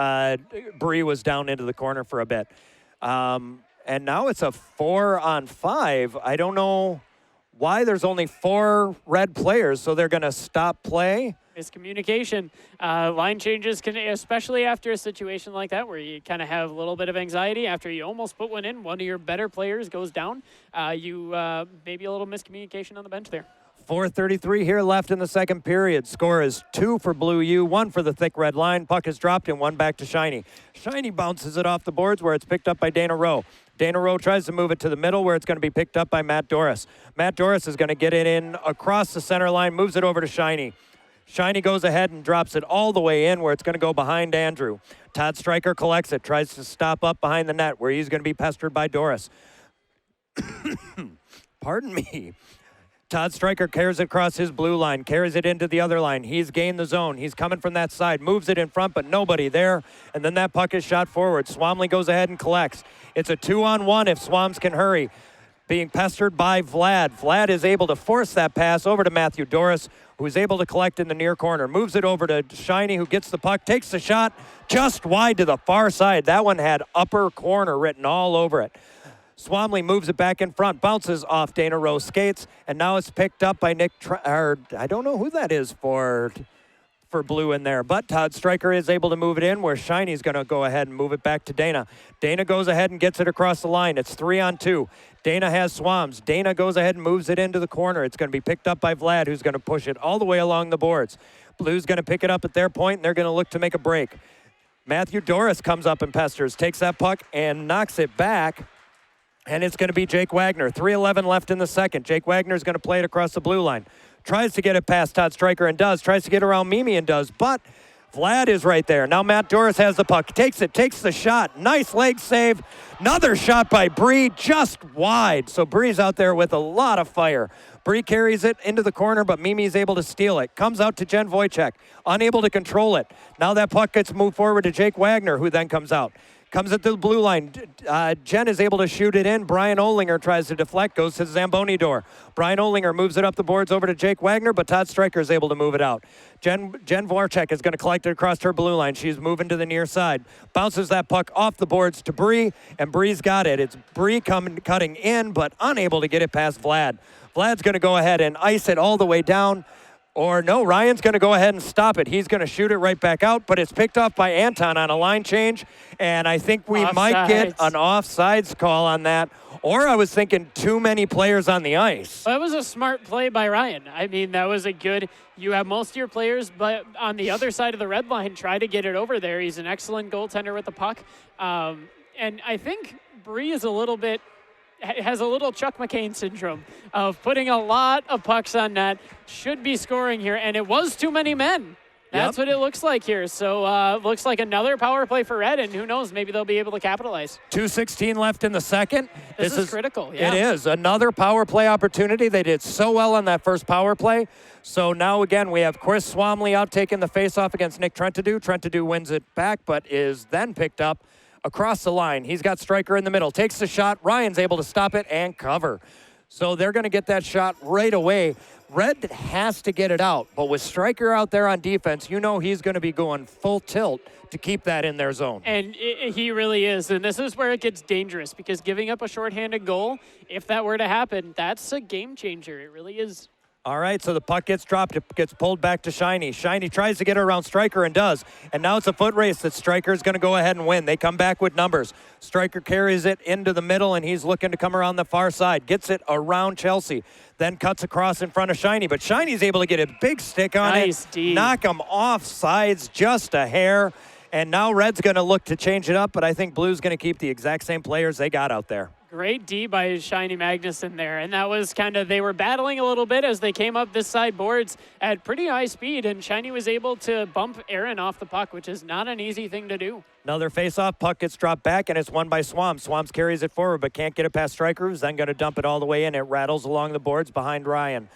Bree was down into the corner for a bit. And now it's a 4-on-5. I don't know why there's only 4 red players, so they're going to stop play. Miscommunication. Line changes can, especially after a situation like that where you kind of have a little bit of anxiety after you almost put one in, one of your better players goes down. Maybe a little miscommunication on the bench there. 4:33 here left in the second period. Score is 2 for Blue U, 1 for the Thick Red Line. Puck is dropped and 1 back to Shiny. Shiny bounces it off the boards where it's picked up by Dana Rowe. Dana Rowe tries to move it to the middle where it's going to be picked up by Matt Doris. Matt Doris is going to get it in across the center line, moves it over to Shiny. Shiny goes ahead and drops it all the way in where it's going to go behind Andrew. Todd Stryker collects it, tries to stop up behind the net where he's going to be pestered by Doris. Pardon me. Todd Stryker carries it across his blue line, carries it into the other line. He's gained the zone. He's coming from that side, moves it in front, but nobody there. And then that puck is shot forward. Swamley goes ahead and collects. It's a 2-on-1 if Swams can hurry. Being pestered by Vlad. Vlad is able to force that pass over to Matthew Doris, who is able to collect in the near corner. Moves it over to Shiny, who gets the puck, takes the shot just wide to the far side. That one had upper corner written all over it. Swamley moves it back in front, bounces off Dana Rowe's skates, and now it's picked up by Nick, I don't know who that is for Blue in there, but Todd Stryker is able to move it in where Shiny's going to go ahead and move it back to Dana. Dana goes ahead and gets it across the line. It's 3-on-2. Dana has Swams. Dana goes ahead and moves it into the corner. It's going to be picked up by Vlad, who's going to push it all the way along the boards. Blue's going to pick it up at their point, and they're going to look to make a break. Matthew Doris comes up and pesters, takes that puck and knocks it back. And it's going to be Jake Wagner. 3:11 left in the second. Jake Wagner is going to play it across the blue line. Tries to get it past Todd Stryker and does. Tries to get around Mimi and does. But Vlad is right there. Now Matt Doris has the puck. Takes it. Takes the shot. Nice leg save. Another shot by Bree just wide. So Bree's out there with a lot of fire. Bree carries it into the corner, but Mimi's able to steal it. Comes out to Jen Wojcik. Unable to control it. Now that puck gets moved forward to Jake Wagner, who then comes out. Comes at the blue line. Jen is able to shoot it in. Brian Olinger tries to deflect, goes to the Zamboni door. Brian Olinger moves it up the boards over to Jake Wagner, but Todd Stryker is able to move it out. Jen Voracek is going to collect it across her blue line. She's moving to the near side. Bounces that puck off the boards to Bree, and Bree's got it. It's Bree cutting in, but unable to get it past Vlad. Vlad's going to go ahead and ice it all the way down. Or no, Ryan's going to go ahead and stop it. He's going to shoot it right back out, but it's picked off by Anton on a line change, and I think we might get an offsides call on that. Or I was thinking too many players on the ice. Well, that was a smart play by Ryan. I mean, that was a good, you have most of your players, but on the other side of the red line, try to get it over there. He's an excellent goaltender with the puck. And I think Bree is has a little Chuck McCain syndrome of putting a lot of pucks on net, should be scoring here, and it was too many men. That's what it looks like here. So looks like another power play for Red, and who knows, maybe they'll be able to capitalize. 2:16 left in the second. This is critical. Yeah. It is. Another power play opportunity. They did so well on that first power play. So now, again, we have Chris Swamley out taking the faceoff against Nick Trentadue. Trentadue wins it back, but is then picked up across the line. He's got Stryker in the middle. Takes the shot. Ryan's able to stop it and cover. So they're going to get that shot right away. Red has to get it out. But with Stryker out there on defense, you know he's going to be going full tilt to keep that in their zone. And he really is. And this is where it gets dangerous, because giving up a shorthanded goal, if that were to happen, that's a game changer. It really is. All right, so the puck gets dropped. It gets pulled back to Shiny. Shiny tries to get around Stryker and does. And now it's a foot race that Stryker is going to go ahead and win. They come back with numbers. Stryker carries it into the middle, and he's looking to come around the far side. Gets it around Chelsea. Then cuts across in front of Shiny. But Shiny's able to get a big stick on it. Knock him off sides just a hair. And now Red's going to look to change it up, but I think Blue's going to keep the exact same players they got out there. Great D by Shiny Magnuson there. And that was kind of, they were battling a little bit as they came up this side boards at pretty high speed. And Shiny was able to bump Aaron off the puck, which is not an easy thing to do. Another face-off, puck gets dropped back, and it's won by Swamps. Swamps carries it forward, but can't get it past Stryker, who's then going to dump it all the way in. It rattles along the boards behind Ryan.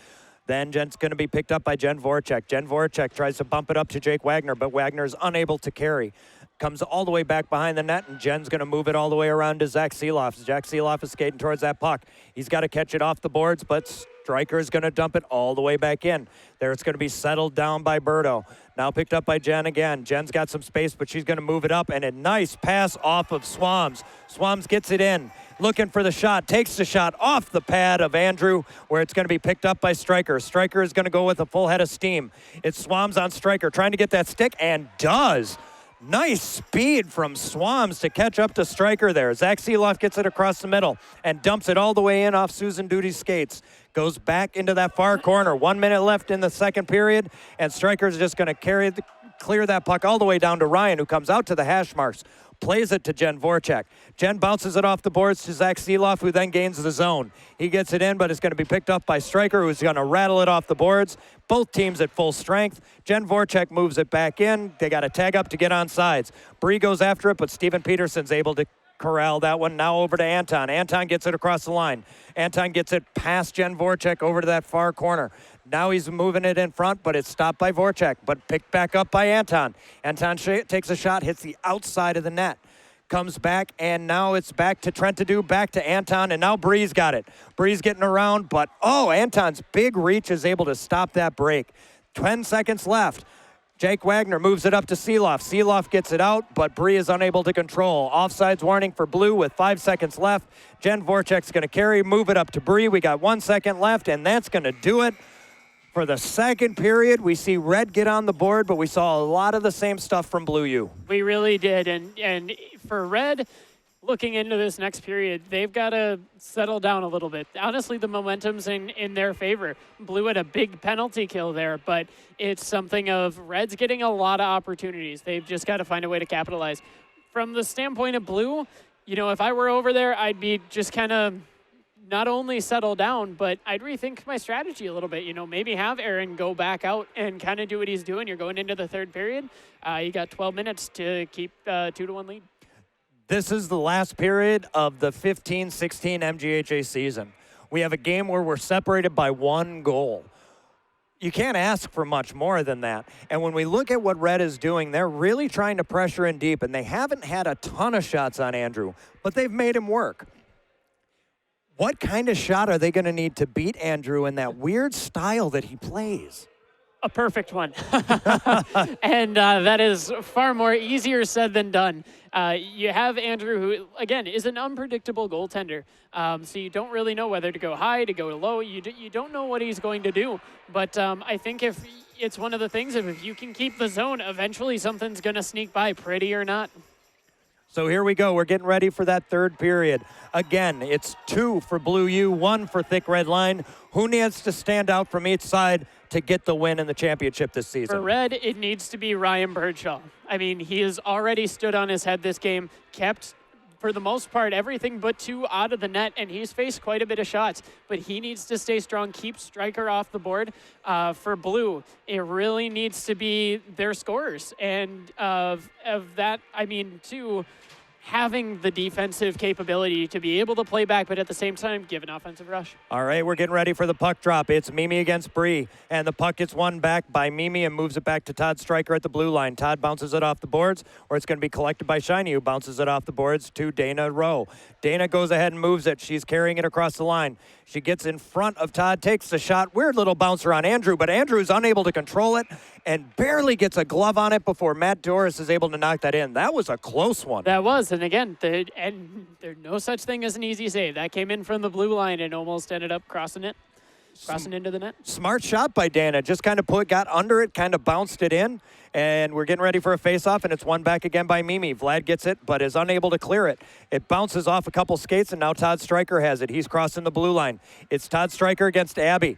Then Jen's going to be picked up by Jen Voracek. Jen Voracek tries to bump it up to Jake Wagner, but Wagner's unable to carry. comes all the way back behind the net, and Jen's going to move it all the way around to Zach Seeloff. Zach Seeloff is skating towards that puck. He's got to catch it off the boards, but Stryker is going to dump it all the way back in. There it's going to be settled down by Berto. Now picked up by Jen again. Jen's got some space, but she's going to move it up, and a nice pass off of Swams. Swams gets it in, looking for the shot, takes the shot off the pad of Andrew, where it's going to be picked up by Stryker. Stryker is going to go with a full head of steam. It's Swams on Stryker, trying to get that stick, and does. Nice speed from Swams to catch up to Stryker there. Zach Seeloff gets it across the middle and dumps it all the way in off Susan Duty's skates. Goes back into that far corner. 1 minute left in the second period, and Stryker's just going to clear that puck all the way down to Ryan, who comes out to the hash marks. Plays it to Jen Voracek. Jen bounces it off the boards to Zach Seeloff, who then gains the zone. He gets it in, but it's going to be picked up by Stryker, who's going to rattle it off the boards. Both teams at full strength. Jen Voracek moves it back in. They got to tag up to get on sides. Bree goes after it, but Steven Peterson's able to corral that one. Now over to Anton. Anton gets it across the line. Anton gets it past Jen Voracek over to that far corner. Now he's moving it in front, but it's stopped by Voracek, but picked back up by Anton. Anton takes a shot, hits the outside of the net. Comes back, and now it's back to Trentadue, back to Anton, and now Bree's got it. Bree's getting around, but Anton's big reach is able to stop that break. 10 seconds left. Jake Wagner moves it up to Seeloff. Seeloff gets it out, but Bree is unable to control. Offsides warning for Blue with 5 seconds left. Jen Voracek's going to carry, move it up to Bree. We got 1 second left, and that's going to do it. For the second period, we see Red get on the board, but we saw a lot of the same stuff from Blue U. We really did, and for Red, looking into this next period, they've got to settle down a little bit. Honestly, the momentum's in their favor. Blue had a big penalty kill there, but it's something of Red's getting a lot of opportunities. They've just got to find a way to capitalize. From the standpoint of Blue, if I were over there, I'd be just kind of not only settle down, but I'd rethink my strategy a little bit. Maybe have Aaron go back out and kind of do what he's doing. You're going into the third period. You got 12 minutes to keep 2-1 lead. This is the last period of the 15-16 MGHA season. We have a game where we're separated by 1 goal. You can't ask for much more than that. And when we look at what Red is doing, they're really trying to pressure in deep, and they haven't had a ton of shots on Andrew, but they've made him work. What kind of shot are they going to need to beat Andrew in that weird style that he plays? A perfect one. And that is far more easier said than done. You have Andrew, who, again, is an unpredictable goaltender. So you don't really know whether to go high, to go low. You don't know what he's going to do. But I think if it's one of the things, if you can keep the zone, eventually something's going to sneak by, pretty or not. So here we go. We're getting ready for that third period. Again, it's 2 for Blue U, 1 for Thick Red Line. Who needs to stand out from each side to get the win in the championship this season? For Red, it needs to be Ryan Birdshaw. I mean, he has already stood on his head this game, kept, for the most part, everything but 2 out of the net, and he's faced quite a bit of shots. But he needs to stay strong, keep Stryker off the board. For Blue, it really needs to be their scorers. And of that, I mean, too, having the defensive capability to be able to play back, but at the same time, give an offensive rush. All right, we're getting ready for the puck drop. It's Mimi against Bree, and the puck gets won back by Mimi and moves it back to Todd Stryker at the blue line. Todd bounces it off the boards, or it's going to be collected by Shiny, who bounces it off the boards to Dana Rowe. Dana goes ahead and moves it. She's carrying it across the line. She gets in front of Todd, takes the shot. Weird little bouncer on Andrew, but Andrew's unable to control it and barely gets a glove on it before Matt Doris is able to knock that in. That was a close one. That was, and again, there's no such thing as an easy save. That came in from the blue line and almost ended up crossing into the net. Smart shot by Dana. Just kind of got under it, kind of bounced it in, and we're getting ready for a face-off, and it's won back again by Mimi. Vlad gets it, but is unable to clear it. It bounces off a couple skates, and now Todd Stryker has it. He's crossing the blue line. It's Todd Stryker against Abby.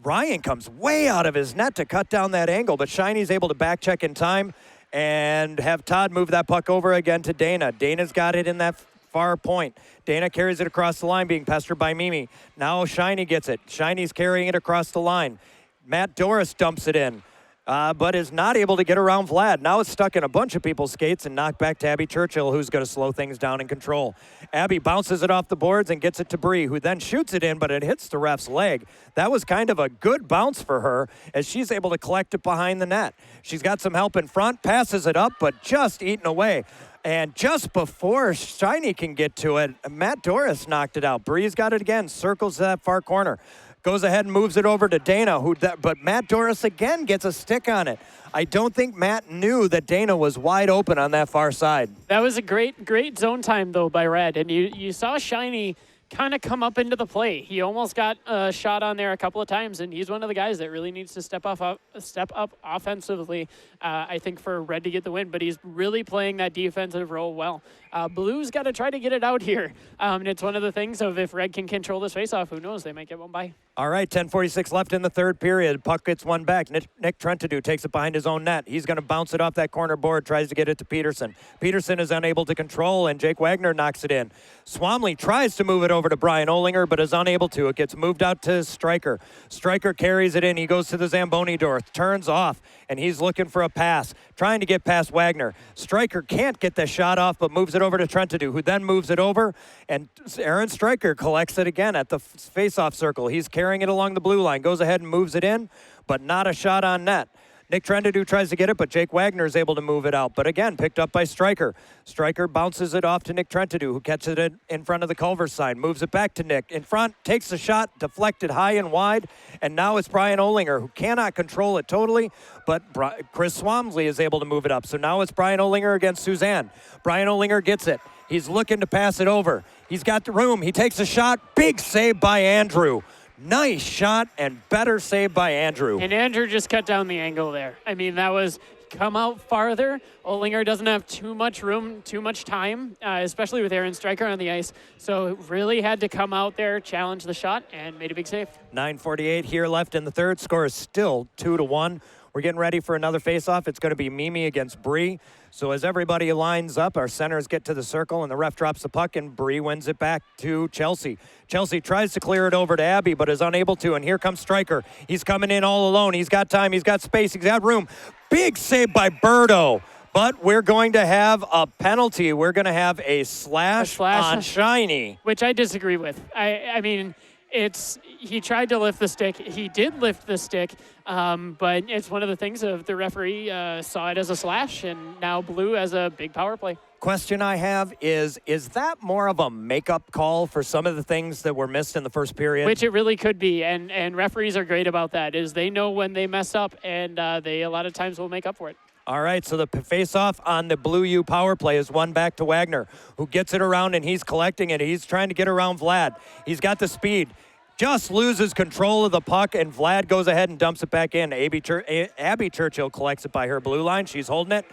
Ryan comes way out of his net to cut down that angle, but Shiny's able to back check in time and have Todd move that puck over again to Dana. Dana's got it in that far point. Dana carries it across the line, being pestered by Mimi. Now Shiny gets it. Shiny's carrying it across the line. Matt Doris dumps it in. but is not able to get around Vlad. Now it's stuck in a bunch of people's skates and knocked back to Abby Churchill, who's going to slow things down and control. Abby bounces it off the boards and gets it to Bree, who then shoots it in, but it hits the ref's leg. That was kind of a good bounce for her as she's able to collect it behind the net. She's got some help in front, passes it up, but just eaten away. And just before Shiny can get to it, Matt Doris knocked it out. Bree's got it again, circles that far corner. Goes ahead and moves it over to Dana, but Matt Doris again gets a stick on it. I don't think Matt knew that Dana was wide open on that far side. That was a great zone time, though, by Red. And you saw Shiny kind of come up into the play. He almost got a shot on there a couple of times, and he's one of the guys that really needs to step up offensively, I think, for Red to get the win. But he's really playing that defensive role well. Blue's got to try to get it out here. And it's one of the things of if Red can control this faceoff, who knows, they might get one by. All right, 10:46 left in the third period. Puck gets one back. Nick Trentadue takes it behind his own net. He's going to bounce it off that corner board, tries to get it to Peterson. Peterson is unable to control, and Jake Wagner knocks it in. Swamley tries to move it over to Brian Olinger, but is unable to. It gets moved out to Stryker. Stryker carries it in. He goes to the Zamboni door, turns off, and he's looking for a pass, trying to get past Wagner. Stryker can't get the shot off, but moves it over to Trentadue, who then moves it over, and Aaron Stryker collects it again at the face-off circle. He's carrying it along the blue line, goes ahead and moves it in, but not a shot on net. Nick Trentadue tries to get it, but Jake Wagner is able to move it out. But again, picked up by Stryker. Stryker bounces it off to Nick Trentadue, who catches it in front of the Culver sign, moves it back to Nick. In front, takes the shot, deflected high and wide, and now it's Brian Olinger, who cannot control it totally, but Chris Swamsley is able to move it up. So now it's Brian Olinger against Suzanne. Brian Olinger gets it. He's looking to pass it over. He's got the room. He takes a shot. Big save by Andrew. Nice shot and better save by Andrew. And Andrew just cut down the angle there. I mean, that was come out farther. Olinger doesn't have too much room, too much time, especially with Aaron Stryker on the ice. So really had to come out there, challenge the shot, and made a big save. 9:48 here left in the third. Score is still 2-1. We're getting ready for another face-off. It's going to be Mimi against Bree. So as everybody lines up, our centers get to the circle, and the ref drops the puck, and Bree wins it back to Chelsea. Chelsea tries to clear it over to Abby, but is unable to, and here comes Stryker. He's coming in all alone. He's got time. He's got space. He's got room. Big save by Birdo. But we're going to have a penalty. We're going to have a slash on Shiny. Which I disagree with. I mean, he tried to lift the stick. He did lift the stick, but it's one of the things of the referee saw it as a slash, and now Blue as a big power play. Question I have is that more of a makeup call for some of the things that were missed in the first period? Which it really could be, and referees are great about that, is they know when they mess up, and they a lot of times will make up for it. All right, so the face-off on the Blue U power play is one back to Wagner, who gets it around, and he's collecting it. He's trying to get around Vlad. He's got the speed. Just loses control of the puck, and Vlad goes ahead and dumps it back in. Abby Churchill collects it by her blue line. She's holding it.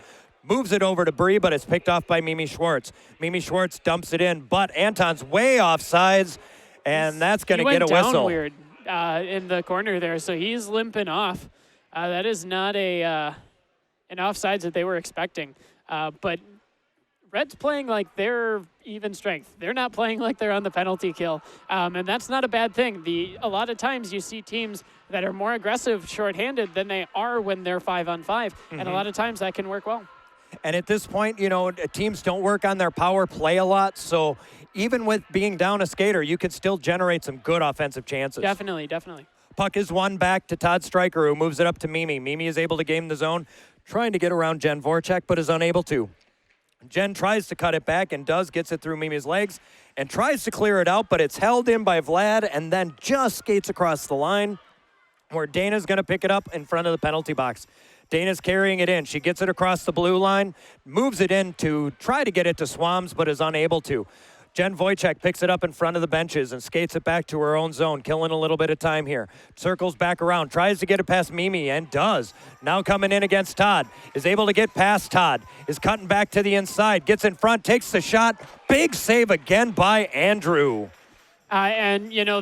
Moves it over to Bree, but it's picked off by Mimi Schwartz. Mimi Schwartz dumps it in, but Anton's way offsides, and that's going to get a whistle. He went down weird in the corner there, so he's limping off. That is not an offsides that they were expecting. But Red's playing like they're even strength. They're not playing like they're on the penalty kill, and that's not a bad thing. A lot of times you see teams that are more aggressive shorthanded than they are when they're 5-on-5, and a lot of times that can work well. And at this point, you know, teams don't work on their power play a lot, so even with being down a skater, you can still generate some good offensive chances. Definitely. Puck is won back to Todd Stryker, who moves it up to Mimi. Mimi is able to game the zone, trying to get around Jen Voracek, but is unable to. Jen tries to cut it back and gets it through Mimi's legs and tries to clear it out, but it's held in by Vlad and then just skates across the line where Dana's going to pick it up in front of the penalty box. Dana's carrying it in. She gets it across the blue line, moves it in to try to get it to Swams, but is unable to. Jen Wojcik picks it up in front of the benches and skates it back to her own zone, killing a little bit of time here. Circles back around, tries to get it past Mimi, and does. Now coming in against Todd, is able to get past Todd, is cutting back to the inside, gets in front, takes the shot. Big save again by Andrew. And, you know,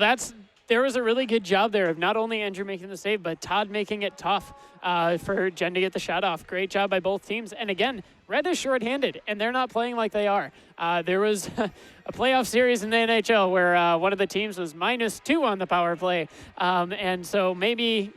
there was a really good job there of not only Andrew making the save, but Todd making it tough for Jen to get the shot off. Great job by both teams. And again, Red is shorthanded, and they're not playing like they are. There was a playoff series in the NHL where one of the teams was -2 on the power play. And so maybe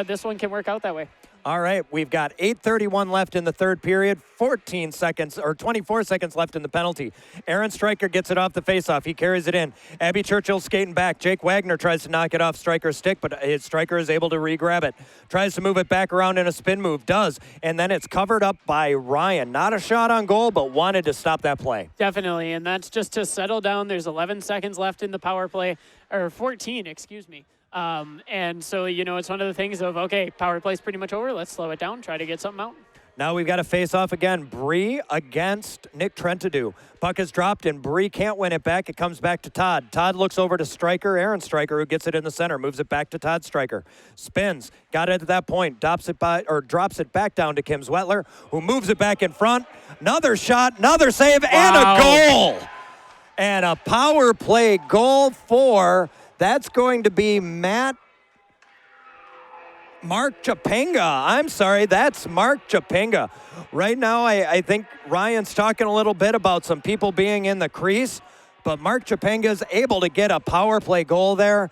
this one can work out that way. All right, we've got 8:31 left in the third period, 14 seconds or 24 seconds left in the penalty. Aaron Stryker gets it off the faceoff. He carries it in. Abby Churchill skating back. Jake Wagner tries to knock it off Stryker's stick, but Stryker is able to re-grab it. Tries to move it back around in a spin move, does, and then it's covered up by Ryan. Not a shot on goal, but wanted to stop that play. Definitely, and that's just to settle down. There's 11 seconds left in the power play, or 14, excuse me. And so, it's one of the things of, okay, power play's pretty much over. Let's slow it down, try to get something out. Now we've got a face-off again. Bree against Nick Trentadue. Puck is dropped, and Bree can't win it back. It comes back to Todd. Todd looks over to Stryker, Aaron Stryker, who gets it in the center, moves it back to Todd Stryker. Spins, got it at that point, drops it back down to Kim Zwetler, who moves it back in front. Another shot, another save, and a goal! And a power play goal for... That's going to be Mark Chapenga. I'm sorry, that's Mark Chapenga. Right now, I think Ryan's talking a little bit about some people being in the crease, but Mark Chapenga is able to get a power play goal there.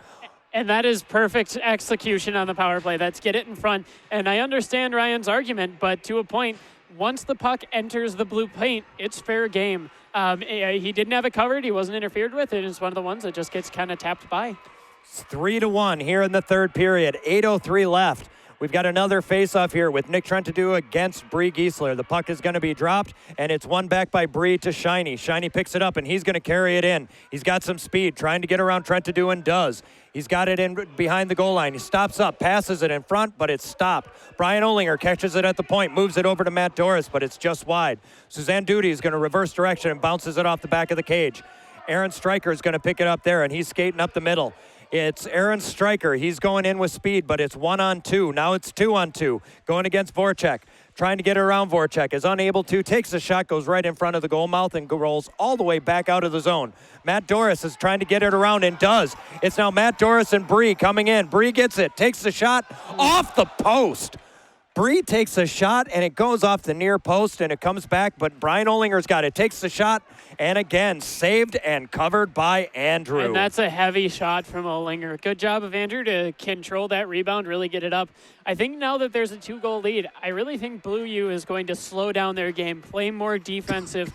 And that is perfect execution on the power play. That's get it in front. And I understand Ryan's argument, but to a point, once the puck enters the blue paint, it's fair game. He didn't have it covered. He wasn't interfered with. It is one of the ones that just gets kind of tapped by. It's 3-1 here in the third period. 8:03 left. We've got another face-off here with Nick Trentadue against Bree Giesler. The puck is going to be dropped, and it's won back by Bree to Shiny. Shiny picks it up, and he's going to carry it in. He's got some speed, trying to get around Trentadue, and does. He's got it in behind the goal line. He stops up, passes it in front, but it's stopped. Brian Olinger catches it at the point, moves it over to Matt Doris, but it's just wide. Suzanne Duty is going to reverse direction and bounces it off the back of the cage. Aaron Stryker is going to pick it up there, and he's skating up the middle. It's Aaron Stryker. He's going in with speed, but it's 1-on-2. Now it's 2-on-2. Going against Voracek. Trying to get around Voracek. Is unable to. Takes a shot, goes right in front of the goal mouth, and rolls all the way back out of the zone. Matt Doris is trying to get it around and does. It's now Matt Doris and Bree coming in. Bree gets it. Takes the shot off the post. Bree takes a shot, and it goes off the near post, and it comes back, but Brian Olinger's got it. Takes the shot, and again, saved and covered by Andrew. And that's a heavy shot from Olinger. Good job of Andrew to control that rebound, really get it up. I think now that there's a 2-goal lead, I really think Blue U is going to slow down their game, play more defensive,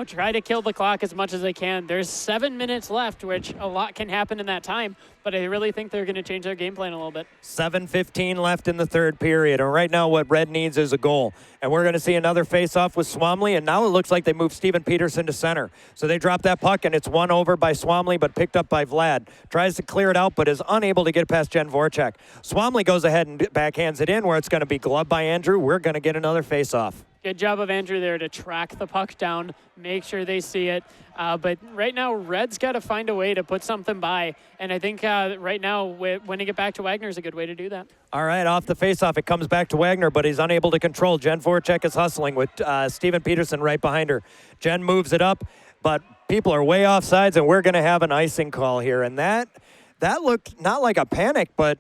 try to kill the clock as much as they can. There's 7 minutes left, which a lot can happen in that time, but I really think they're going to change their game plan a little bit. 7:15 left in the third period, and right now what Red needs is a goal. And we're going to see another face-off with Swamley, and now it looks like they move Steven Peterson to center. So they drop that puck, and it's won over by Swamley, but picked up by Vlad. Tries to clear it out, but is unable to get past Jen Voracek. Swamley goes ahead and backhands it in, where it's going to be gloved by Andrew. We're going to get another face-off. Good job of Andrew there to track the puck down, make sure they see it. But right now, Red's got to find a way to put something by. And I think right now, winning it back to Wagner is a good way to do that. All right, off the faceoff, it comes back to Wagner, but he's unable to control. Jen Voracek is hustling with Steven Peterson right behind her. Jen moves it up, but people are way off sides, and we're going to have an icing call here. And that looked not like a panic, but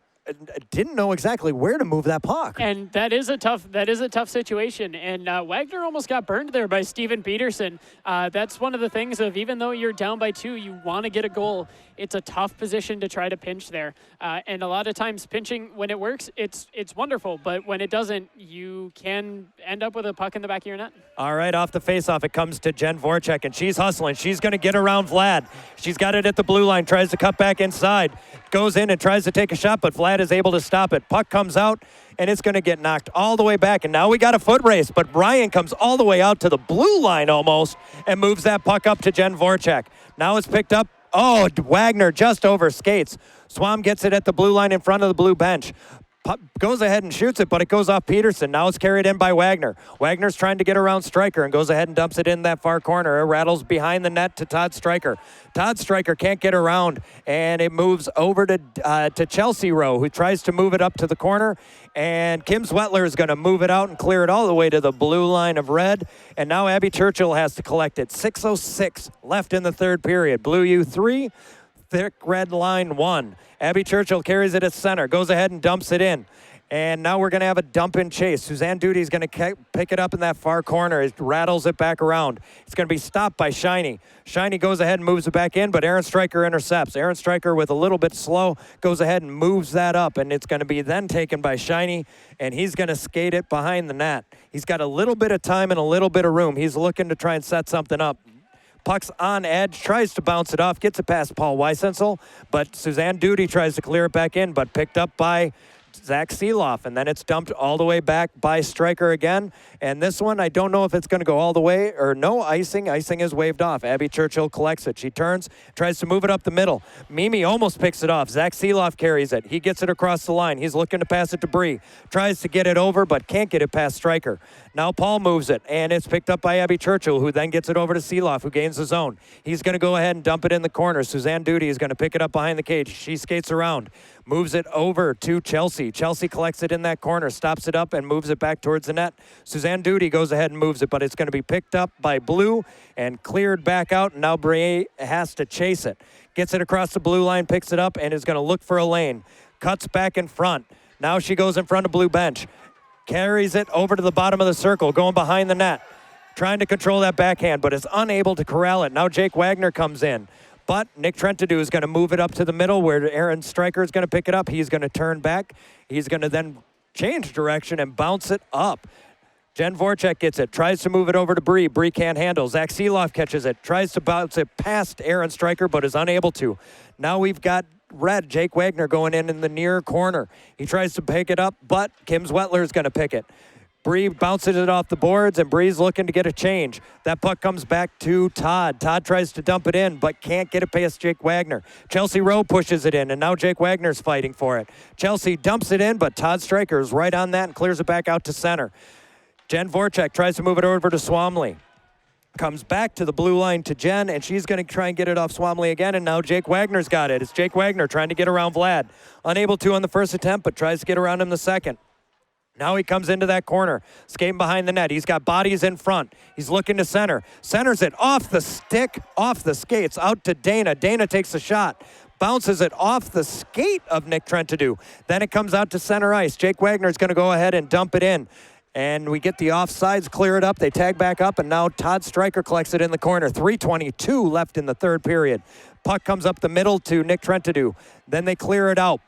didn't know exactly where to move that puck. And that is a tough situation. And Wagner almost got burned there by Steven Peterson. That's one of the things of, even though you're down by 2, you want to get a goal. It's a tough position to try to pinch there. And a lot of times pinching, when it works, it's wonderful. But when it doesn't, you can end up with a puck in the back of your net. All right, off the faceoff, it comes to Jen Voracek, and she's hustling. She's going to get around Vlad. She's got it at the blue line, tries to cut back inside. Goes in and tries to take a shot, but Vlad is able to stop it. Puck comes out, and it's going to get knocked all the way back. And now we got a foot race, but Brian comes all the way out to the blue line almost and moves that puck up to Jen Voracek. Now it's picked up. Oh, Wagner just over skates. Swam gets it at the blue line in front of the blue bench. Goes ahead and shoots it, but it goes off Peterson. Now it's carried in by Wagner. Wagner's trying to get around Stryker and goes ahead and dumps it in that far corner. It rattles behind the net to Todd Stryker. Todd Stryker can't get around, and it moves over to Chelsea Rowe, who tries to move it up to the corner. And Kim Zwetler is going to move it out and clear it all the way to the blue line of red. And now Abby Churchill has to collect it. 6:06 left in the third period. Blue U 3, Thick Red Line 1. Abby Churchill carries it at center, goes ahead and dumps it in. And now we're going to have a dump and chase. Suzanne Duty's going to pick it up in that far corner. It rattles it back around. It's going to be stopped by Shiny. Shiny goes ahead and moves it back in, but Aaron Stryker intercepts. Aaron Stryker, with a little bit slow, goes ahead and moves that up, and it's going to be then taken by Shiny, and he's going to skate it behind the net. He's got a little bit of time and a little bit of room. He's looking to try and set something up. Puck's on edge, tries to bounce it off, gets it past Paul Weisensel, but Suzanne Duty tries to clear it back in, but picked up by Zach Seeloff, and then it's dumped all the way back by Stryker again. And this one, I don't know if it's going to go all the way or no icing. Icing is waved off. Abby Churchill collects it. She turns, tries to move it up the middle. Mimi almost picks it off. Zach Seeloff carries it. He gets it across the line. He's looking to pass it to Bree. Tries to get it over, but can't get it past Stryker. Now Paul moves it, and it's picked up by Abby Churchill, who then gets it over to Seeloff, who gains the zone. He's going to go ahead and dump it in the corner. Suzanne Duty is going to pick it up behind the cage. She skates around, moves it over to Chelsea. Chelsea collects it in that corner, stops it up, and moves it back towards the net. Suzanne Duty goes ahead and moves it, but it's going to be picked up by Blue and cleared back out, and now Brie has to chase it. Gets it across the blue line, picks it up, and is going to look for a lane. Cuts back in front. Now she goes in front of Blue bench. Carries it over to the bottom of the circle, going behind the net. Trying to control that backhand, but is unable to corral it. Now Jake Wagner comes in. But Nick Trentadue is going to move it up to the middle where Aaron Stryker is going to pick it up. He's going to turn back. He's going to then change direction and bounce it up. Jen Voracek gets it, tries to move it over to Bree. Bree can't handle. Zach Seeloff catches it, tries to bounce it past Aaron Stryker, but is unable to. Now we've got red, Jake Wagner going in the near corner. He tries to pick it up, but Kim Zwetler is going to pick it. Bree bounces it off the boards, and Bree's looking to get a change. That puck comes back to Todd. Todd tries to dump it in, but can't get it past Jake Wagner. Chelsea Rowe pushes it in, and now Jake Wagner's fighting for it. Chelsea dumps it in, but Todd Stryker is right on that and clears it back out to center. Jen Voracek tries to move it over to Swamley. Comes back to the blue line to Jen, and she's going to try and get it off Swamley again, and now Jake Wagner's got it. It's Jake Wagner trying to get around Vlad. Unable to on the first attempt, but tries to get around him the second. Now he comes into that corner, skating behind the net. He's got bodies in front. He's looking to center. Centers it off the stick, off the skates, out to Dana. Dana takes a shot. Bounces it off the skate of Nick Trentadue. Then it comes out to center ice. Jake Wagner's going to go ahead and dump it in. And we get the offsides, clear it up. They tag back up, and now Todd Stryker collects it in the corner. 3:22 left in the third period. Puck comes up the middle to Nick Trentadue. Then they clear it out.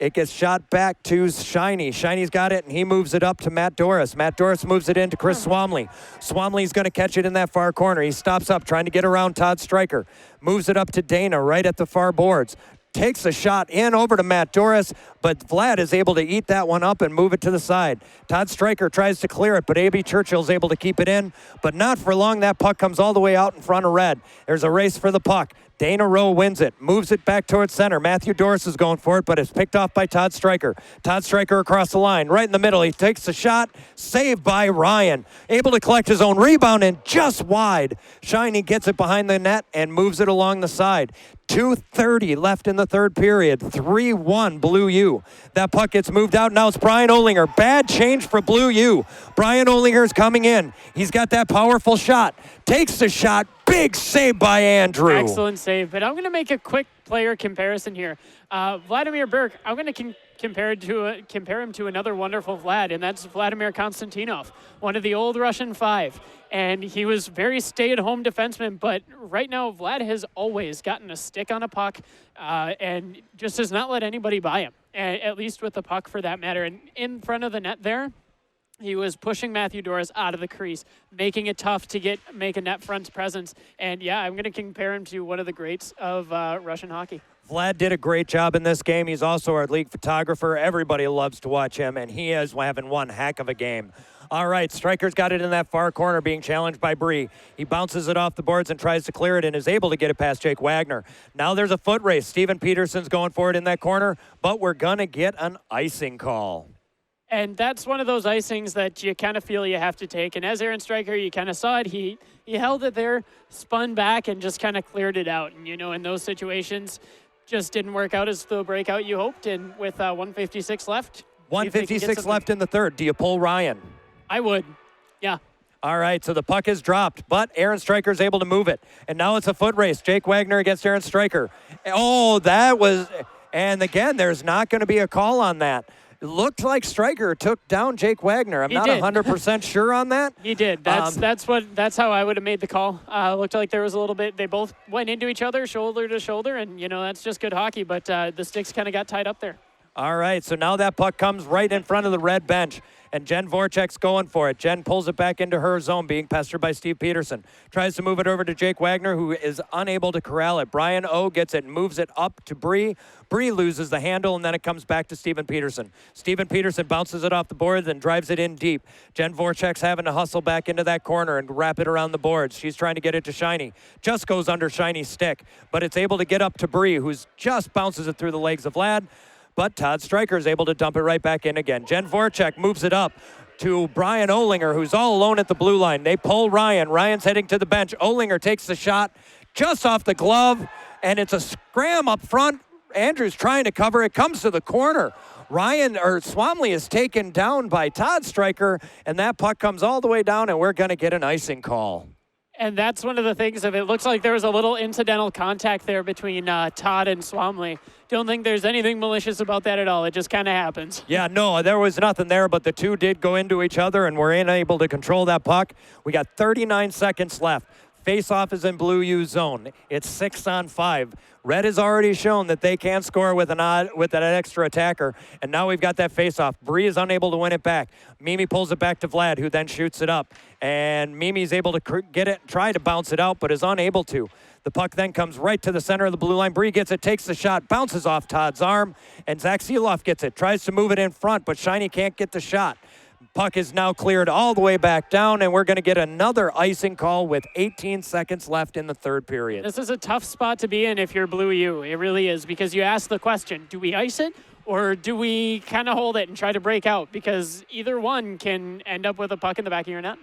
It gets shot back to Shiny. Shiny's got it, and he moves it up to Matt Doris. Matt Doris moves it in to Chris Swamley. Swamley's going to catch it in that far corner. He stops up, trying to get around Todd Stryker. Moves it up to Dana right at the far boards. Takes a shot in over to Matt Doris, but Vlad is able to eat that one up and move it to the side. Todd Stryker tries to clear it, but A.B. Churchill's able to keep it in, but not for long. That puck comes all the way out in front of red. There's a race for the puck. Dana Rowe wins it, moves it back towards center. Matthew Doris is going for it, but it's picked off by Todd Stryker. Todd Stryker across the line, right in the middle. He takes a shot, saved by Ryan. Able to collect his own rebound and just wide. Shiny gets it behind the net and moves it along the side. 2:30 left in the third period. 3-1 Blue U. That puck gets moved out. Now it's Brian Olinger. Bad change for Blue U. Brian Olinger's coming in. He's got that powerful shot. Takes the shot. Big save by Andrew. Excellent save. But I'm going to make a quick player comparison here. Vladimir Burke, I'm going to compare him to another wonderful Vlad, and that's Vladimir Konstantinov, one of the old Russian five. And he was very stay-at-home defenseman, but right now Vlad has always gotten a stick on a puck and just does not let anybody by him, at least with the puck for that matter. And in front of the net there, he was pushing Matthew Doris out of the crease, making it tough to make a net front presence. And yeah, I'm going to compare him to one of the greats of Russian hockey. Vlad did a great job in this game. He's also our league photographer. Everybody loves to watch him, and he is having one heck of a game. All right, Stryker's got it in that far corner, being challenged by Bree. He bounces it off the boards and tries to clear it and is able to get it past Jake Wagner. Now there's a foot race. Steven Peterson's going for it in that corner, but we're going to get an icing call. And that's one of those icings that you kind of feel you have to take. And as Aaron Stryker, you kind of saw it. He held it there, spun back, and just kind of cleared it out. And, in those situations, just didn't work out as the breakout you hoped. And with 1:56 left. 1:56 left in the third. Do you pull Ryan? I would, yeah. All right, so the puck is dropped, but Aaron Stryker is able to move it. And now it's a foot race. Jake Wagner against Aaron Stryker. Oh, and again, there's not going to be a call on that. looked like Stryker took down Jake Wagner. I'm He not did. 100% sure on that. He did. That's how I would have made the call. Looked like there was a little bit. They both went into each other, shoulder to shoulder, and that's just good hockey. But the sticks kind of got tied up there. All right, so now that puck comes right in front of the red bench, and Jen Voracek's going for it. Jen pulls it back into her zone, being pestered by Steve Peterson. Tries to move it over to Jake Wagner, who is unable to corral it. Brian O gets it and moves it up to Bree. Bree loses the handle, and then it comes back to Steven Peterson. Steven Peterson bounces it off the boards and drives it in deep. Jen Voracek's having to hustle back into that corner and wrap it around the boards. She's trying to get it to Shiny. Just goes under Shiny's stick, but it's able to get up to Bree, who's just bounces it through the legs of Vlad. But Todd Stryker is able to dump it right back in again. Jen Voracek moves it up to Brian Olinger, who's all alone at the blue line. They pull Ryan. Ryan's heading to the bench. Olinger takes the shot just off the glove, and it's a scram up front. Andrews trying to cover. It comes to the corner. Swamley is taken down by Todd Stryker, and that puck comes all the way down, and we're going to get an icing call. And that's one of the things of it looks like there was a little incidental contact there between Todd and Swamley. Don't think there's anything malicious about that at all. It just kind of happens. Yeah, no, there was nothing there, but the two did go into each other and were unable to control that puck. We got 39 seconds left. Face-off is in Blue U zone. It's 6-on-5. Red has already shown that they can score with an extra attacker, and now we've got that face-off. Bree is unable to win it back. Mimi pulls it back to Vlad, who then shoots it up, and Mimi's able to get it, try to bounce it out, but is unable to. The puck then comes right to the center of the blue line. Bree gets it, takes the shot, bounces off Todd's arm, and Zach Seeloff gets it, tries to move it in front, but Shiny can't get the shot. Puck is now cleared all the way back down, and we're going to get another icing call with 18 seconds left in the third period. This is a tough spot to be in if you're Blue U. It really is, because you ask the question, do we ice it or do we kind of hold it and try to break out? Because either one can end up with a puck in the back of your net.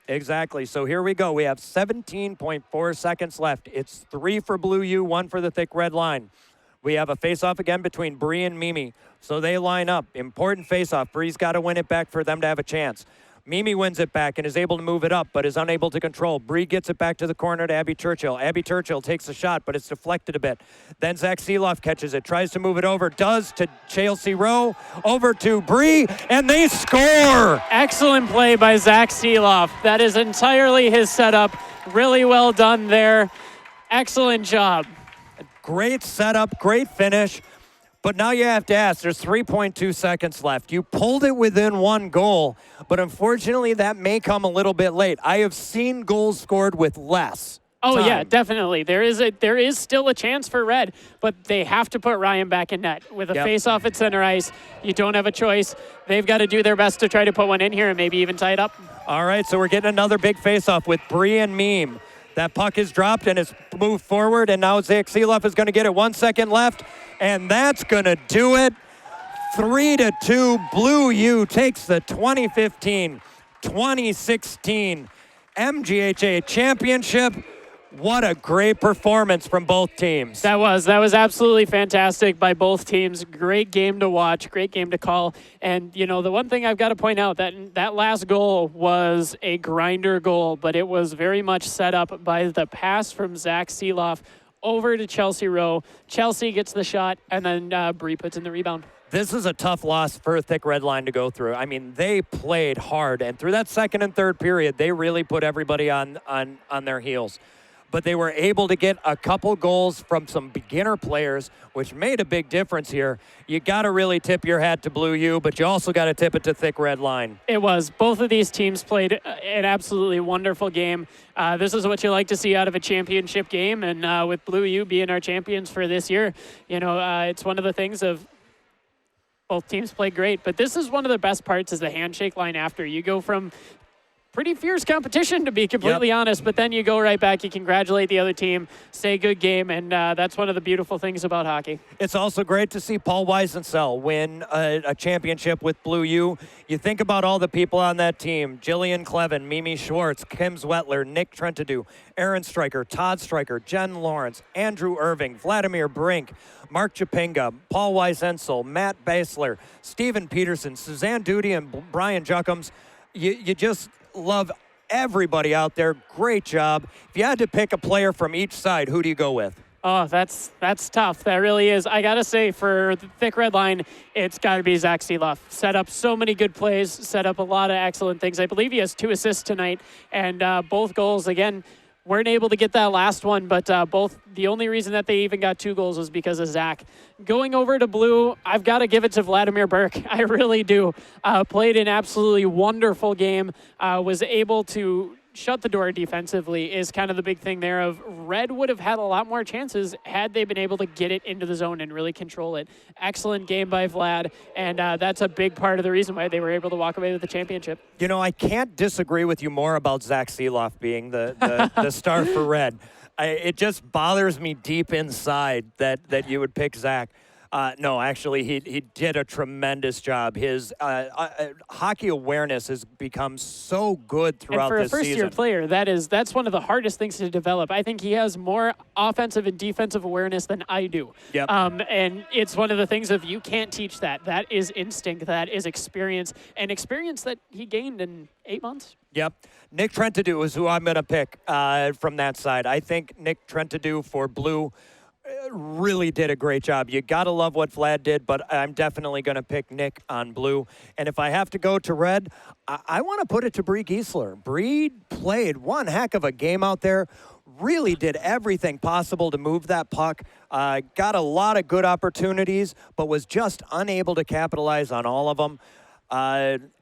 Exactly. So here we go. We have 17.4 seconds left. It's 3 for Blue U, 1 for the thick red line. We have a face-off again between Bree and Mimi. So they line up. Important face-off. Bree's got to win it back for them to have a chance. Mimi wins it back and is able to move it up, but is unable to control. Bree gets it back to the corner to Abby Churchill. Abby Churchill takes a shot, but it's deflected a bit. Then Zach Seeloff catches it, tries to move it over, does to Chelsea Rowe, over to Bree, and they score! Excellent play by Zach Seeloff. That is entirely his setup. Really well done there. Excellent job. Great setup, great finish. But now you have to ask, there's 3.2 seconds left. You pulled it within one goal, but unfortunately that may come a little bit late. I have seen goals scored with less Oh, time. yeah, definitely. There is still a chance for Red, but they have to put Ryan back in net. With a face-off at center ice, you don't have a choice. They've got to do their best to try to put one in here and maybe even tie it up. All right, so we're getting another big face-off with Bree and Meme. That puck is dropped and it's moved forward, and now Zach Seeloff is going to get it. 1 second left, and that's going to do it. 3-2, Blue U takes the 2015-2016 MGHA championship. What a great performance from both teams. That was absolutely fantastic by both teams. Great game to watch, great game to call. And, you know, the one thing I've got to point out, that last goal was a grinder goal, but it was very much set up by the pass from Zach Seeloff over to Chelsea Rowe. Chelsea gets the shot, and then Bree puts in the rebound. This is a tough loss for a thick red line to go through. I mean, they played hard, and through that second and third period, they really put everybody on their heels. But they were able to get a couple goals from some beginner players, which made a big difference here. You got to really tip your hat to Blue U, but you also got to tip it to Thick Red Line. It was. Both of these teams played an absolutely wonderful game. This is what you like to see out of a championship game, and with Blue U being our champions for this year, you know, it's one of the things of both teams played great, but this is one of the best parts is the handshake line after. You go from pretty fierce competition, to be completely honest, but then you go right back, you congratulate the other team, say good game, and that's one of the beautiful things about hockey. It's also great to see Paul Weisensell win a championship with Blue U. You think about all the people on that team: Jillian Clevin, Mimi Schwartz, Kim Zwetler, Nick Trentadue, Aaron Stryker, Todd Stryker, Jen Lawrence, Andrew Irving, Vladimir Brink, Mark Japinga, Paul Weisensell, Matt Basler, Stephen Peterson, Suzanne Duty, and Brian Juckums. You just love everybody out there. Great job. If you had to pick a player from each side, who do you go with? Oh, that's tough. That really is. I got to say, for the thick red line, it's got to be Zach Seeloff. Set up so many good plays, set up a lot of excellent things. I believe he has 2 assists tonight, and both goals, again, weren't able to get that last one, but both, the only reason that they even got 2 goals was because of Zach. Going over to blue, I've got to give it to Vladimir Burke. I really do. Played an absolutely wonderful game, was able to shut the door defensively is kind of the big thing there. Of red would have had a lot more chances had they been able to get it into the zone and really control it. Excellent game by Vlad, and that's a big part of the reason why they were able to walk away with the championship. You know, I can't disagree with you more about Zach Seeloff being the star for red. It just bothers me deep inside that you would pick Zach. No, actually, he did a tremendous job. His hockey awareness has become so good throughout this season. And for a first-year player, that's one of the hardest things to develop. I think he has more offensive and defensive awareness than I do. Yep. And it's one of the things of you can't teach that. That is instinct. That is experience, and experience that he gained in 8 months. Yep. Nick Trentadue is who I'm going to pick from that side. I think Nick Trentadue for blue really did a great job. You got to love what Vlad did, but I'm definitely going to pick Nick on blue. And if I have to go to red, I want to put it to Bree Giesler. Bree played one heck of a game out there, really did everything possible to move that puck, got a lot of good opportunities, but was just unable to capitalize on all of them.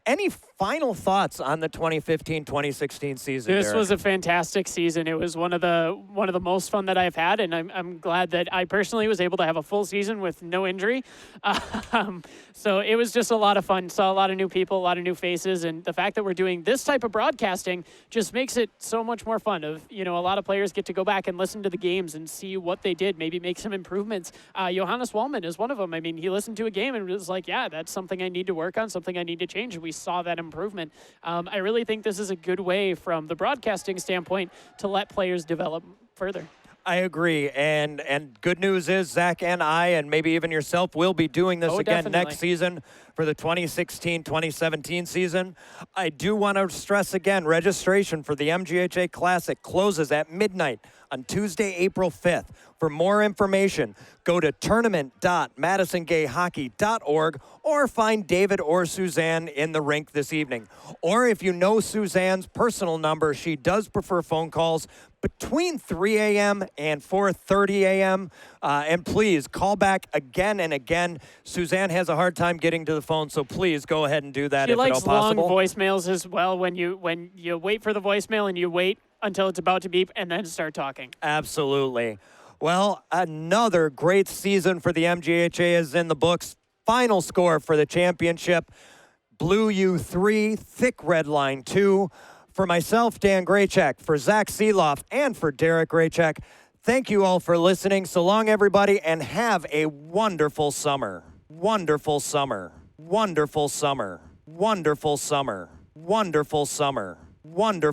Any final thoughts on the 2015-2016 season? This Derek? was a fantastic season. It was one of the most fun that I've had, and I'm glad that I personally was able to have a full season with no injury. So it was just a lot of fun. Saw a lot of new people, a lot of new faces, and the fact that we're doing this type of broadcasting just makes it so much more fun. A lot of players get to go back and listen to the games and see what they did, maybe make some improvements. Johannes Wallman is one of them. I mean, he listened to a game and was like, yeah, that's something I need to work on, something I need to change. And we saw that improvement. I really think this is a good way from the broadcasting standpoint to let players develop further. I agree, and good news is Zach and I, and maybe even yourself, will be doing this again definitely. next season for the 2016-2017 season. I do want to stress again, registration for the MGHA Classic closes at midnight on Tuesday, April 5th. For more information, go to tournament.madisongayhockey.org or find David or Suzanne in the rink this evening. Or if you know Suzanne's personal number, she does prefer phone calls between 3 a.m. and 4:30 a.m. And please call back again and again. Suzanne has a hard time getting to the phone, so please go ahead and do that if at all possible. She likes long voicemails as well. When you wait for the voicemail and you wait until it's about to beep and then start talking. Absolutely. Well, another great season for the MGHA is in the books. Final score for the championship: Blue U 3, Thick Red Line 2. For myself, Dan Graycheck, for Zach Seeloff, and for Derek Graycheck, thank you all for listening. So long, everybody, and have a wonderful summer. Wonderful summer. Wonderful summer. Wonderful summer. Wonderful summer. Wonderful.